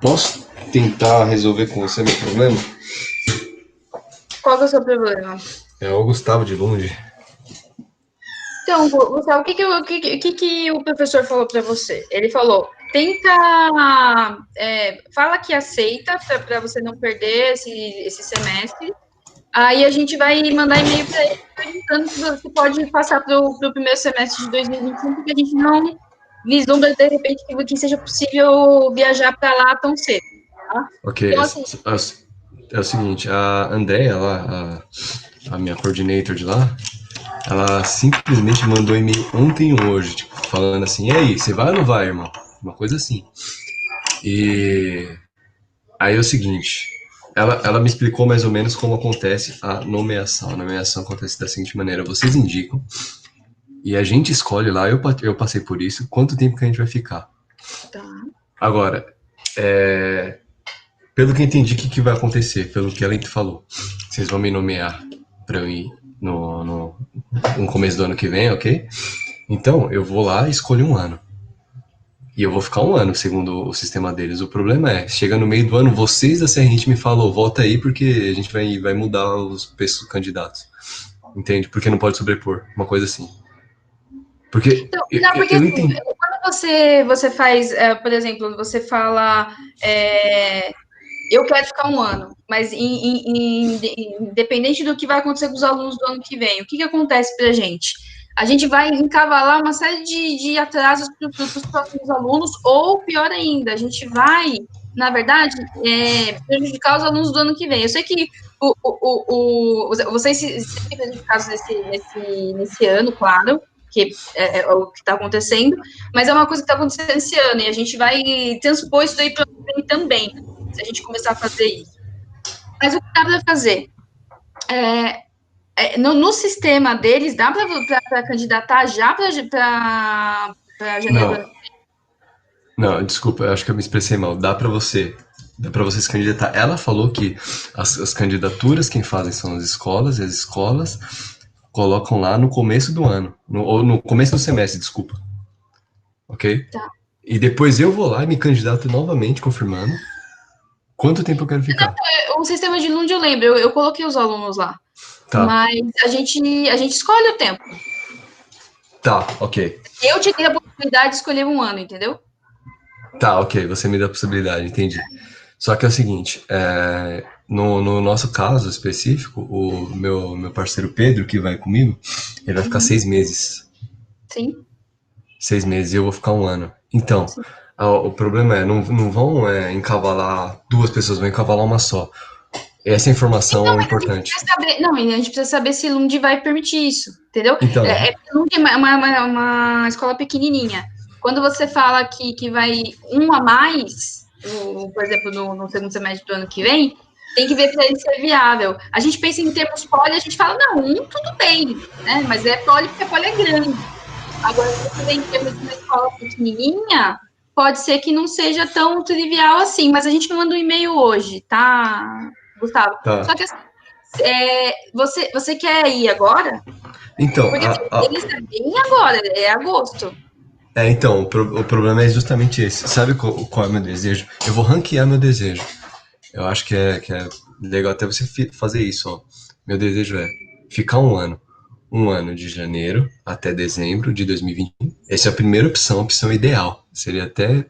posso tentar resolver com você meu problema? Qual que é o seu problema? É o Gustavo de Lund. Então, Gustavo, o que o professor falou para você? Ele falou, fala que aceita para você não perder esse semestre. Aí a gente vai mandar e-mail para ele perguntando se você pode passar para o primeiro semestre de 2021, porque a gente não vislumbra, de repente, que seja possível viajar para lá tão cedo. Tá? Ok, Então, assim, é o seguinte, a Andrea, lá, a minha coordinator de lá, ela simplesmente mandou e-mail ontem ou hoje, tipo, falando assim, e aí, você vai ou não vai, irmão? Uma coisa assim. E aí é o seguinte, ela me explicou mais ou menos como acontece a nomeação. A nomeação acontece da seguinte maneira, vocês indicam, e a gente escolhe lá, eu passei por isso, quanto tempo que a gente vai ficar. Tá. Agora, pelo que eu entendi, o que vai acontecer, pelo que ela falou, vocês vão me nomear para eu ir no começo do ano que vem, ok? Então, eu vou lá e escolho um ano. E eu vou ficar um ano, segundo o sistema deles. O problema é, chega no meio do ano, vocês da CRNT me falam, volta aí, porque a gente vai mudar os preços dos candidatos. Entende? Porque não pode sobrepor, uma coisa assim. Porque eu entendi. Quando você faz, por exemplo, você fala, eu quero ficar um ano, mas independente do que vai acontecer com os alunos do ano que vem, o que acontece pra gente? A gente vai encavalar uma série de atrasos para os próximos alunos, ou pior ainda, a gente vai, na verdade, prejudicar os alunos do ano que vem. Eu sei que vocês se sentem prejudicados nesse ano, claro, que é o que está acontecendo, mas é uma coisa que está acontecendo esse ano, e a gente vai transpor isso daí para o ano que vem também, se a gente começar a fazer isso. Mas o que dá para fazer? No sistema deles, dá para candidatar já para janeiro? Não, desculpa, eu acho que eu me expressei mal. Dá para você se candidatar. Ela falou que as candidaturas quem fazem são as escolas, e as escolas colocam lá no começo do ano, ou no começo do semestre, desculpa. Ok? Tá. E depois eu vou lá e me candidato novamente, confirmando quanto tempo eu quero ficar. O sistema de Lund eu lembro, eu coloquei os alunos lá. Tá. Mas a gente escolhe o tempo. Tá, ok. Eu te dei a possibilidade de escolher um ano, entendeu? Tá, ok, você me dá a possibilidade, entendi. Só que é o seguinte, no nosso caso específico, o meu parceiro Pedro, que vai comigo, ele vai ficar 6 meses. Sim. 6 meses e eu vou ficar um ano. Então, o problema não vão encavalar 2 pessoas, vão encavalar uma só. Essa informação é importante. A gente precisa saber se Lund vai permitir isso, entendeu? Então, Lund é uma escola pequenininha. Quando você fala que vai um a mais, por exemplo, no segundo semestre do ano que vem, tem que ver para ele ser viável. A gente pensa em termos poli, a gente fala, não, tudo bem, né? Mas é poli porque a poli é grande. Agora, se você vem em termos de uma escola pequenininha, pode ser que não seja tão trivial assim, mas a gente manda um e-mail hoje, tá, Gustavo? Tá. Só que você quer ir agora? Então, porque eles é bem agora, é agosto. Então, o problema é justamente esse. Sabe qual é o meu desejo? Eu vou ranquear meu desejo. Eu acho que é legal até você fazer isso, ó. Meu desejo é ficar um ano de janeiro até dezembro de 2021. Essa é a primeira opção ideal. Seria até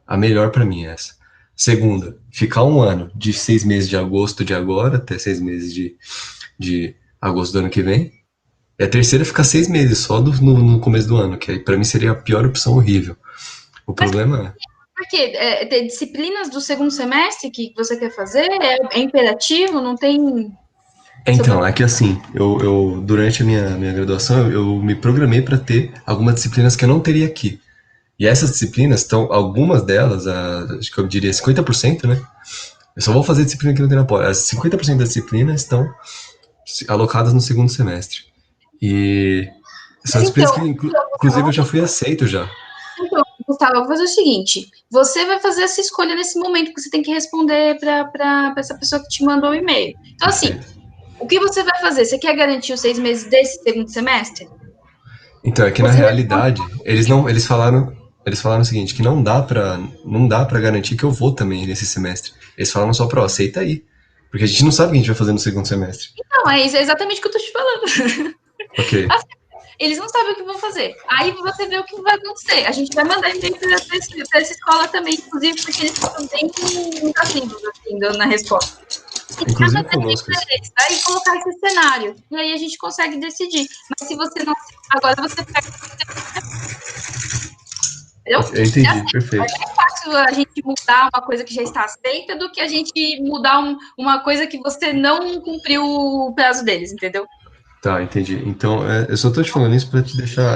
a melhor para mim essa. Segunda, ficar um ano de 6 meses de agosto de agora até 6 meses de agosto do ano que vem. E a terceira, ficar 6 meses só no começo do ano, que aí pra mim seria a pior opção, horrível. O problema Por quê? Ter disciplinas do segundo semestre que você quer fazer? É imperativo? Não tem... Então, é que assim, eu durante a minha graduação, eu me programei para ter algumas disciplinas que eu não teria aqui. E essas disciplinas estão, algumas delas, acho que eu diria 50%, né? Eu só vou fazer disciplina que não tem na poli. As 50% das disciplinas estão alocadas no segundo semestre. E são disciplinas que, inclusive, eu já fui aceito já. Então, Gustavo, eu vou fazer o seguinte, você vai fazer essa escolha nesse momento, porque você tem que responder para essa pessoa que te mandou o e-mail. Então, assim, o que você vai fazer? Você quer garantir os 6 meses desse segundo semestre? Então, é que na realidade, eles falaram o seguinte, que não dá para garantir que eu vou também nesse semestre. Eles falaram só pra, aceita aí. Porque a gente não sabe o que a gente vai fazer no segundo semestre. Então, é exatamente o que eu tô te falando. Ok. Assim, eles não sabem o que vão fazer. Aí você vê o que vai acontecer. A gente vai mandar e-mail para essa escola também, inclusive, porque eles estão bem ativos assim, na resposta. Inclusive conosco. E colocar esse cenário. E aí a gente consegue decidir. Mas se você não... Agora você pega... Eu entendi, perfeito. É mais fácil a gente mudar uma coisa que já está aceita do que a gente mudar uma coisa que você não cumpriu o prazo deles, entendeu? Tá, entendi. Então, eu só tô te falando isso para te deixar,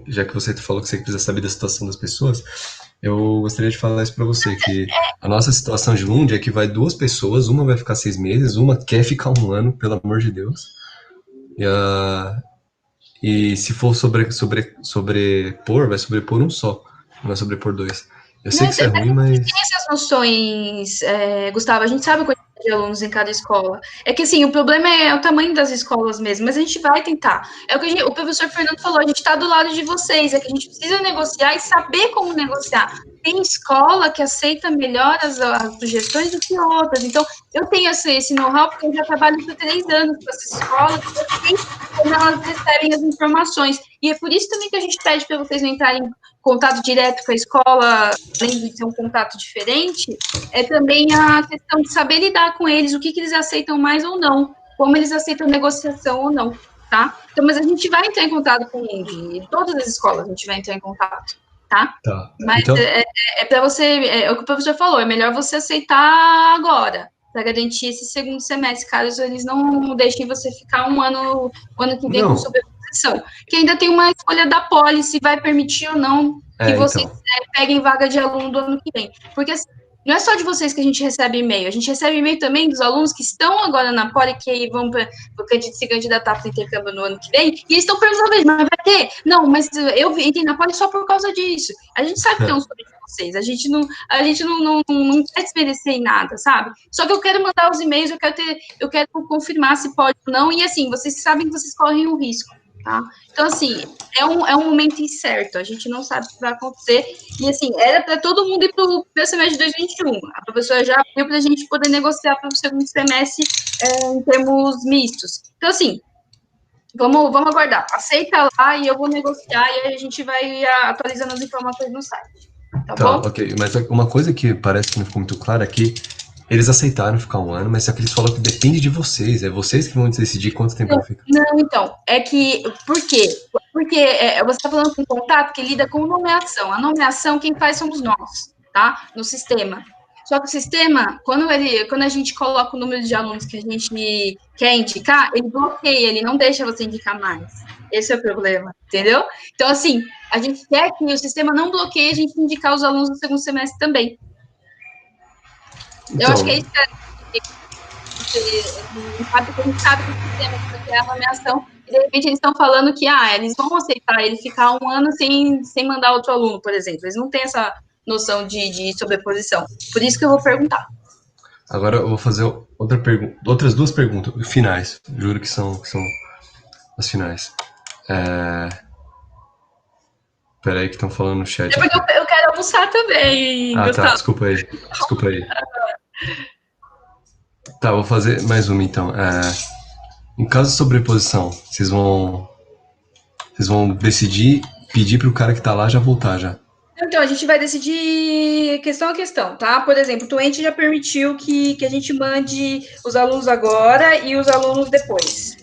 já que você falou que você precisa saber da situação das pessoas, eu gostaria de falar isso para você, que a nossa situação de Lund é que vai 2 pessoas, uma vai ficar 6 meses, uma quer ficar 1 ano, pelo amor de Deus, e se for sobrepor, vai sobrepor um só, não vai sobrepor 2. Eu sei que isso é ruim, mas... A gente tem essas noções, Gustavo, a gente sabe a quantidade de alunos em cada escola. É que, assim, o problema é o tamanho das escolas mesmo, mas a gente vai tentar. É o que o professor Fernando falou, a gente está do lado de vocês, é que a gente precisa negociar e saber como negociar. Tem escola que aceita melhor as sugestões do que outras. Então, eu tenho esse know-how, porque eu já trabalho por 3 anos com essa escola, eu sei como elas recebem as informações. E é por isso também que a gente pede para vocês não entrarem em contato direto com a escola, além de ser um contato diferente, é também a questão de saber lidar com eles, o que eles aceitam mais ou não, como eles aceitam negociação ou não, tá? Então, mas a gente vai entrar em contato com todas as escolas, a gente vai entrar em contato, tá? Mas então... é para você, é o que o professor falou, é melhor você aceitar agora, para garantir esse segundo semestre, caso eles não deixem você ficar um ano que vem com sobreposição. Que ainda tem uma escolha da poli, se vai permitir ou não que vocês peguem vaga de aluno do ano que vem. Porque assim, não é só de vocês que a gente recebe e-mail, a gente recebe e-mail também dos alunos que estão agora na poli, que vão se candidatar para o intercâmbio no ano que vem, e eles estão perguntando, mas vai ter? Não, mas eu entrei na poli só por causa disso. A gente sabe que é um sonho de vocês, a gente não quer desmerecer em nada, sabe? Só que eu quero mandar os e-mails, eu quero confirmar se pode ou não, e assim, vocês sabem que vocês correm um risco. Tá? Então, assim, é um momento incerto, a gente não sabe o que vai acontecer, e assim, era para todo mundo ir para o semestre de 2021, a professora já abriu para a gente poder negociar para o segundo semestre em termos mistos. Então, assim, vamos aguardar, aceita lá e eu vou negociar e aí a gente vai atualizando as informações no site, tá bom? Ok, mas uma coisa que parece que não ficou muito clara é que eles aceitaram ficar 1 ano, mas só que eles falaram que depende de vocês, é vocês que vão decidir quanto tempo vai ficar. Não, então, é que, por quê? Porque você está falando com um contato que lida com nomeação. A nomeação, quem faz somos nós, tá? No sistema. Só que o sistema, quando a gente coloca o número de alunos que a gente quer indicar, ele bloqueia, ele não deixa você indicar mais. Esse é o problema, entendeu? Então, assim, a gente quer que o sistema não bloqueie a gente indicar os alunos do segundo semestre também. Eu acho que é isso que a gente sabe que o sistema é a nomeação, e de repente eles estão falando que eles vão aceitar ele ficar 1 ano sem mandar outro aluno, por exemplo. Eles não têm essa noção de sobreposição. Por isso que eu vou perguntar. Agora eu vou fazer outras 2 perguntas finais. Juro que são as finais. Peraí que estão falando no chat. É porque eu quero almoçar também, Gustavo. Tá, desculpa aí. Tá, vou fazer mais uma então. Em caso de sobreposição, vocês vão decidir pedir para o cara que tá lá já voltar já. Então, a gente vai decidir questão a questão, tá? Por exemplo, o Tuente já permitiu que a gente mande os alunos agora e os alunos depois.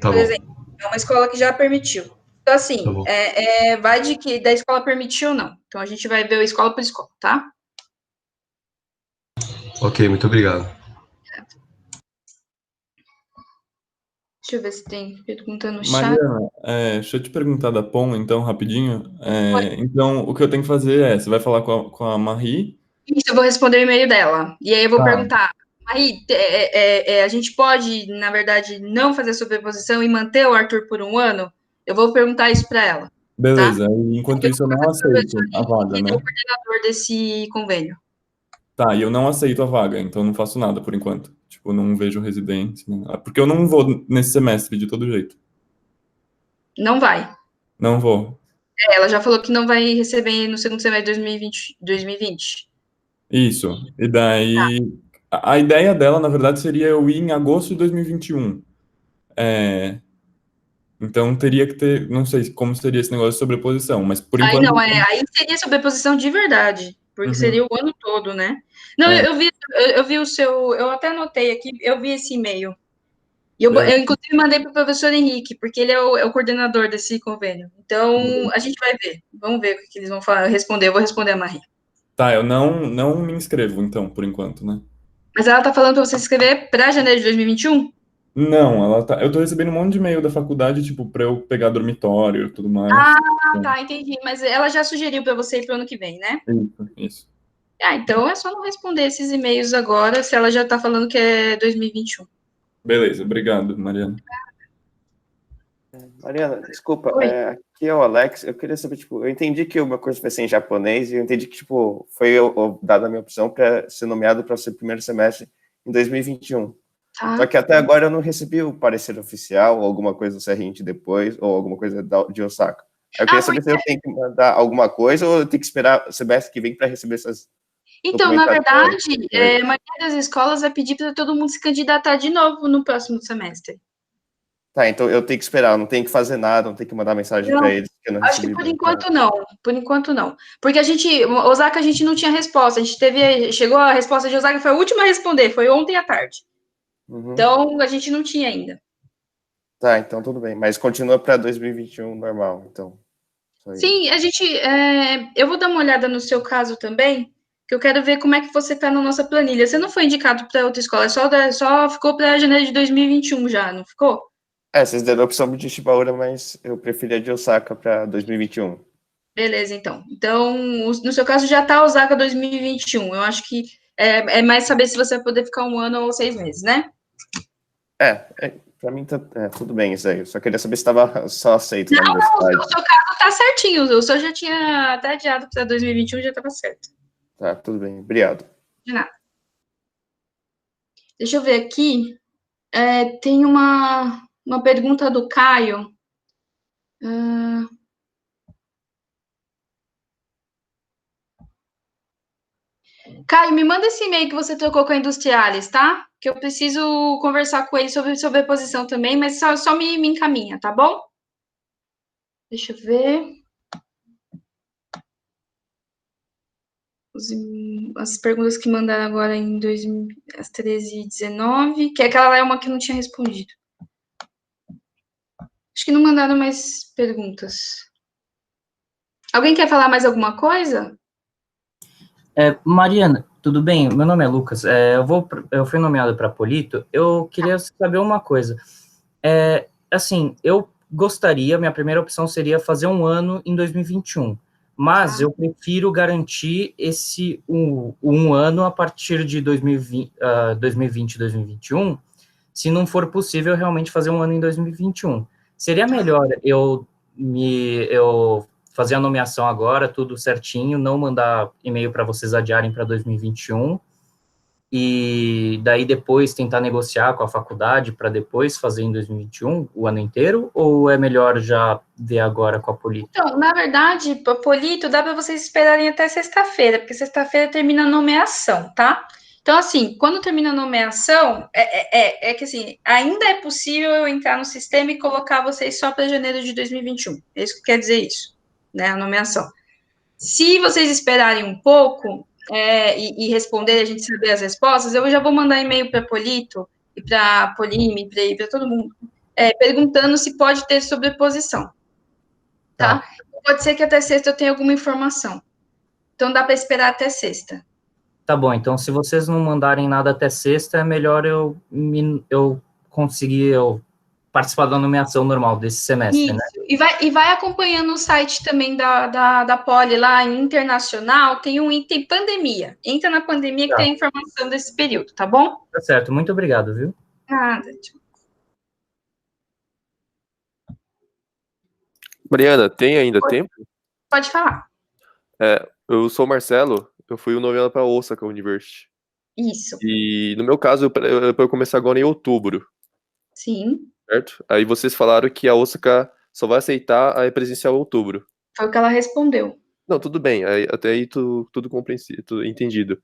Tá por bom. exemplo, é uma escola que já permitiu. Então, assim, Tá bom. vai de que da escola permitir ou não. Então, a gente vai ver escola por escola, tá? Ok, muito obrigado. Deixa eu ver se tem pergunta no chat. Mariana, deixa eu te perguntar da POM, então, rapidinho. Então, o que eu tenho que fazer você vai falar com a Marie? Isso, eu vou responder o e-mail dela. E aí eu vou Tá. perguntar, Marie, a gente pode, na verdade, não fazer sobreposição e manter o Arthur por um ano? Eu vou perguntar isso para ela. Beleza, e enquanto isso eu não aceito a vaga, Ele é né? o coordenador desse convênio. Tá, e eu não aceito a vaga, então não faço nada por enquanto. Tipo, não vejo residência, porque eu não vou nesse semestre de todo jeito. Não vai. Não vou. Ela já falou que não vai receber no segundo semestre de 2020. Isso. E daí, a ideia dela, na verdade, seria eu ir em agosto de 2021. Então teria que ter, não sei como seria esse negócio de sobreposição, mas por Aí enquanto. não, aí seria sobreposição de verdade, porque Uhum. seria o ano todo, né? Não, eu vi o seu, eu até anotei aqui, eu vi esse e-mail. E eu inclusive mandei para o professor Henrique, porque ele é o coordenador desse convênio. Então, a gente vai ver. Vamos ver o que eles vão responder. Eu vou responder a Marie. Tá, eu não me inscrevo, então, por enquanto, né? Mas ela tá falando para você se inscrever para janeiro de 2021? Não, eu tô recebendo um monte de e-mail da faculdade, tipo, pra eu pegar dormitório e tudo mais. Ah, tá, entendi. Mas ela já sugeriu para você ir para o ano que vem, né? Isso. Então é só não responder esses e-mails agora, se ela já tá falando que é 2021. Beleza, obrigado, Mariana. Mariana, desculpa, aqui é o Alex, eu queria saber, tipo, eu entendi que o meu curso vai ser em japonês e eu entendi que, tipo, foi dada a minha opção para ser nomeado para ser primeiro semestre em 2021. Tá. Só que até agora eu não recebi o parecer oficial, ou alguma coisa do CRINT depois, ou alguma coisa de Osaka. Eu queria saber se eu tenho que mandar alguma coisa ou eu tenho que esperar o semestre que vem para receber essas. Então, na verdade, a maioria das escolas vai pedir para todo mundo se candidatar de novo no próximo semestre. Tá, então eu tenho que esperar, eu não tenho que fazer nada, não tenho que mandar mensagem para eles. Que eu não acho que por enquanto não. Porque Osaka a gente não tinha resposta, chegou a resposta de Osaka, foi a última a responder, foi ontem à tarde. Uhum. Então, a gente não tinha ainda. Tá, então tudo bem, mas continua para 2021 normal, então. Sim, eu vou dar uma olhada no seu caso também, que eu quero ver como é que você está na nossa planilha. Você não foi indicado para outra escola, só ficou para janeiro de 2021 já, não ficou? Vocês deram a opção de Shibaura, mas eu preferia de Osaka para 2021. Beleza, então. Então, no seu caso, já está Osaka 2021. Eu acho que é mais saber se você vai poder ficar um ano ou 6 meses, né? Para mim tá tudo bem isso aí. Eu só queria saber se estava só aceito. Não, o seu caso tá certinho. O seu já tinha até adiado para 2021, já estava certo. Tá, tudo bem. Obrigado. De nada. Deixa eu ver aqui. Tem uma pergunta do Caio. Caio, me manda esse e-mail que você trocou com a Industrialis, tá? Que eu preciso conversar com ele sobre sobreposição também, mas só me encaminha, tá bom? Deixa eu ver. As perguntas que mandaram agora às 13h19, que aquela é uma que não tinha respondido. Acho que não mandaram mais perguntas. Alguém quer falar mais alguma coisa? Mariana, tudo bem? Meu nome é Lucas. Eu fui nomeado para Polito. Eu queria saber uma coisa. Assim, eu gostaria, minha primeira opção seria fazer um ano em 2021, mas eu prefiro garantir esse um ano a partir de 2020, 2021, se não for possível realmente fazer um ano em 2021. Seria melhor eu fazer a nomeação agora, tudo certinho, não mandar e-mail para vocês adiarem para 2021, e daí depois tentar negociar com a faculdade para depois fazer em 2021, o ano inteiro, ou é melhor já ver agora com a Polito? Então, na verdade, a Polito dá para vocês esperarem até sexta-feira, porque sexta-feira termina a nomeação, tá? Então, assim, quando termina a nomeação, que assim, ainda é possível eu entrar no sistema e colocar vocês só para janeiro de 2021. É isso que quer dizer isso, né? A nomeação. Se vocês esperarem um pouco e responder, a gente saber as respostas, eu já vou mandar e-mail para a Polito e para a Polime, para todo mundo, perguntando se pode ter sobreposição. tá? Pode ser que até sexta eu tenha alguma informação. Então dá para esperar até sexta. Tá bom, então se vocês não mandarem nada até sexta, é melhor eu conseguir participar da nomeação normal desse semestre, Isso. né? E vai acompanhando o site também da Poli, lá em internacional, tem um item pandemia. Entra na pandemia que tem a informação desse período, tá bom? Tá certo, muito obrigado, viu? Nada. Mariana, tem ainda tempo? Pode falar. Eu sou o Marcelo, eu fui nomeado para Osaka University. Isso. E no meu caso, eu começar agora em outubro, Sim. certo? Aí vocês falaram que a Osaka só vai aceitar a presencial em outubro. Foi o que ela respondeu. Não, tudo bem, até aí tudo compreensível, tudo entendido.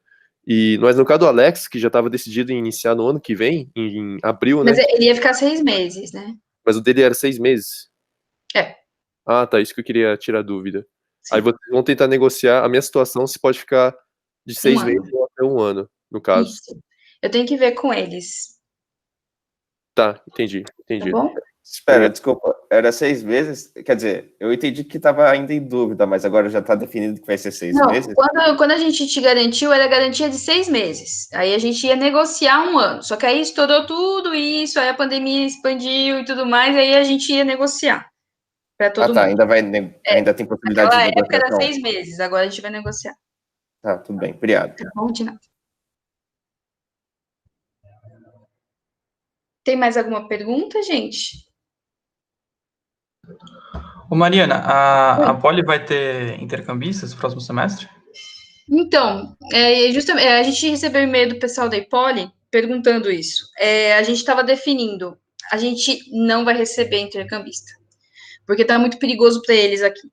Mas no caso do Alex, que já estava decidido em iniciar no ano que vem, em abril, né? Mas ele ia ficar 6 meses, né? Mas o dele era 6 meses. É. Ah, tá, isso que eu queria tirar dúvida. Sim. Aí vocês vão tentar negociar a minha situação, se pode ficar de 6 meses ou até 1 ano, no caso. Isso. Eu tenho que ver com eles. Tá, entendi. Tá bom? Espera, desculpa, era 6 meses? Quer dizer, eu entendi que estava ainda em dúvida, mas agora já está definido que vai ser 6 meses? Quando a gente te garantiu, era garantia de 6 meses. Aí a gente ia negociar 1 ano. Só que aí estourou tudo isso, aí a pandemia expandiu e tudo mais, aí a gente ia negociar. Para todo mundo. Ainda tem possibilidade Naquela de época negociação. era 6 meses, agora a gente vai negociar. Tá, tudo bem, obrigado. Tá bom, de nada. Tem mais alguma pergunta, gente? Ô Mariana, a Poli vai ter intercambistas no próximo semestre? Então, justamente, a gente recebeu e-mail do pessoal da Poli perguntando isso. A gente estava definindo, a gente não vai receber intercambista, porque está muito perigoso para eles aqui.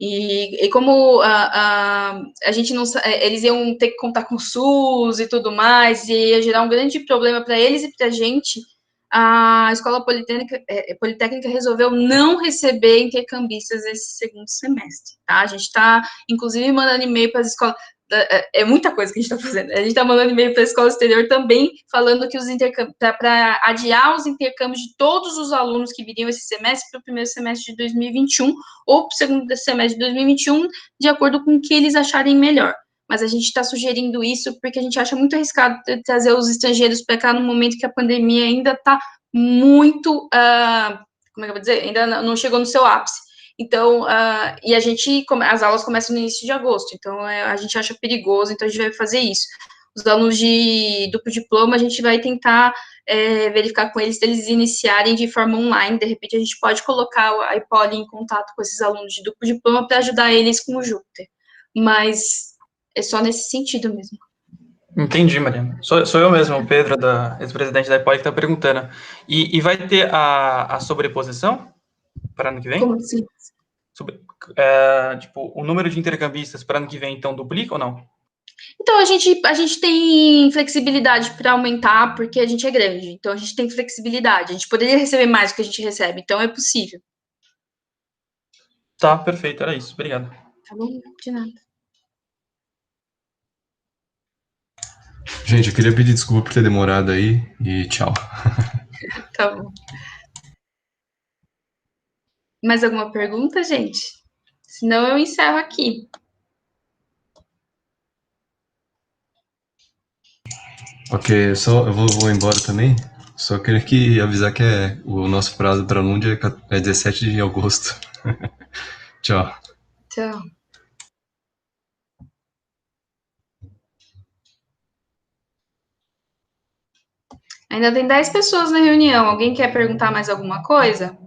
E como a gente não, eles iam ter que contar com o SUS e tudo mais, e ia gerar um grande problema para eles e para a gente, a Escola Politécnica resolveu não receber intercambistas esse segundo semestre, tá? A gente está, inclusive, mandando e-mail para as escolas, é muita coisa que a gente está fazendo, a gente está mandando e-mail para a escola exterior também, falando que os intercâmbios, para adiar os intercâmbios de todos os alunos que viriam esse semestre para o primeiro semestre de 2021, ou para o segundo semestre de 2021, de acordo com o que eles acharem melhor. Mas a gente está sugerindo isso porque a gente acha muito arriscado trazer os estrangeiros para cá no momento que a pandemia ainda está muito, como é que eu vou dizer, ainda não chegou no seu ápice. Então, e as aulas começam no início de agosto, então a gente acha perigoso, então a gente vai fazer isso. Os alunos de duplo diploma, a gente vai tentar verificar com eles, se eles iniciarem de forma online, de repente a gente pode colocar a Ipoli em contato com esses alunos de duplo diploma para ajudar eles com o Júpiter, mas é só nesse sentido mesmo. Entendi, Mariana. Sou eu mesmo, o Pedro, ex-presidente da Ipoli, que está perguntando. E vai ter a sobreposição para ano que vem? Como assim? Tipo, o número de intercambistas para ano que vem, então, duplica ou não? Então, a gente tem flexibilidade para aumentar, porque a gente é grande. Então, a gente tem flexibilidade. A gente poderia receber mais do que a gente recebe. Então, é possível. Tá, perfeito. Era isso. Obrigado. Tá bom? De nada. Gente, eu queria pedir desculpa por ter demorado aí e tchau. Tá bom. Mais alguma pergunta, gente? Senão eu encerro aqui. Ok, eu vou embora também. Só queria avisar que o nosso prazo para Lund é 17 de agosto. Tchau. Tchau. Ainda tem 10 pessoas na reunião. Alguém quer perguntar mais alguma coisa?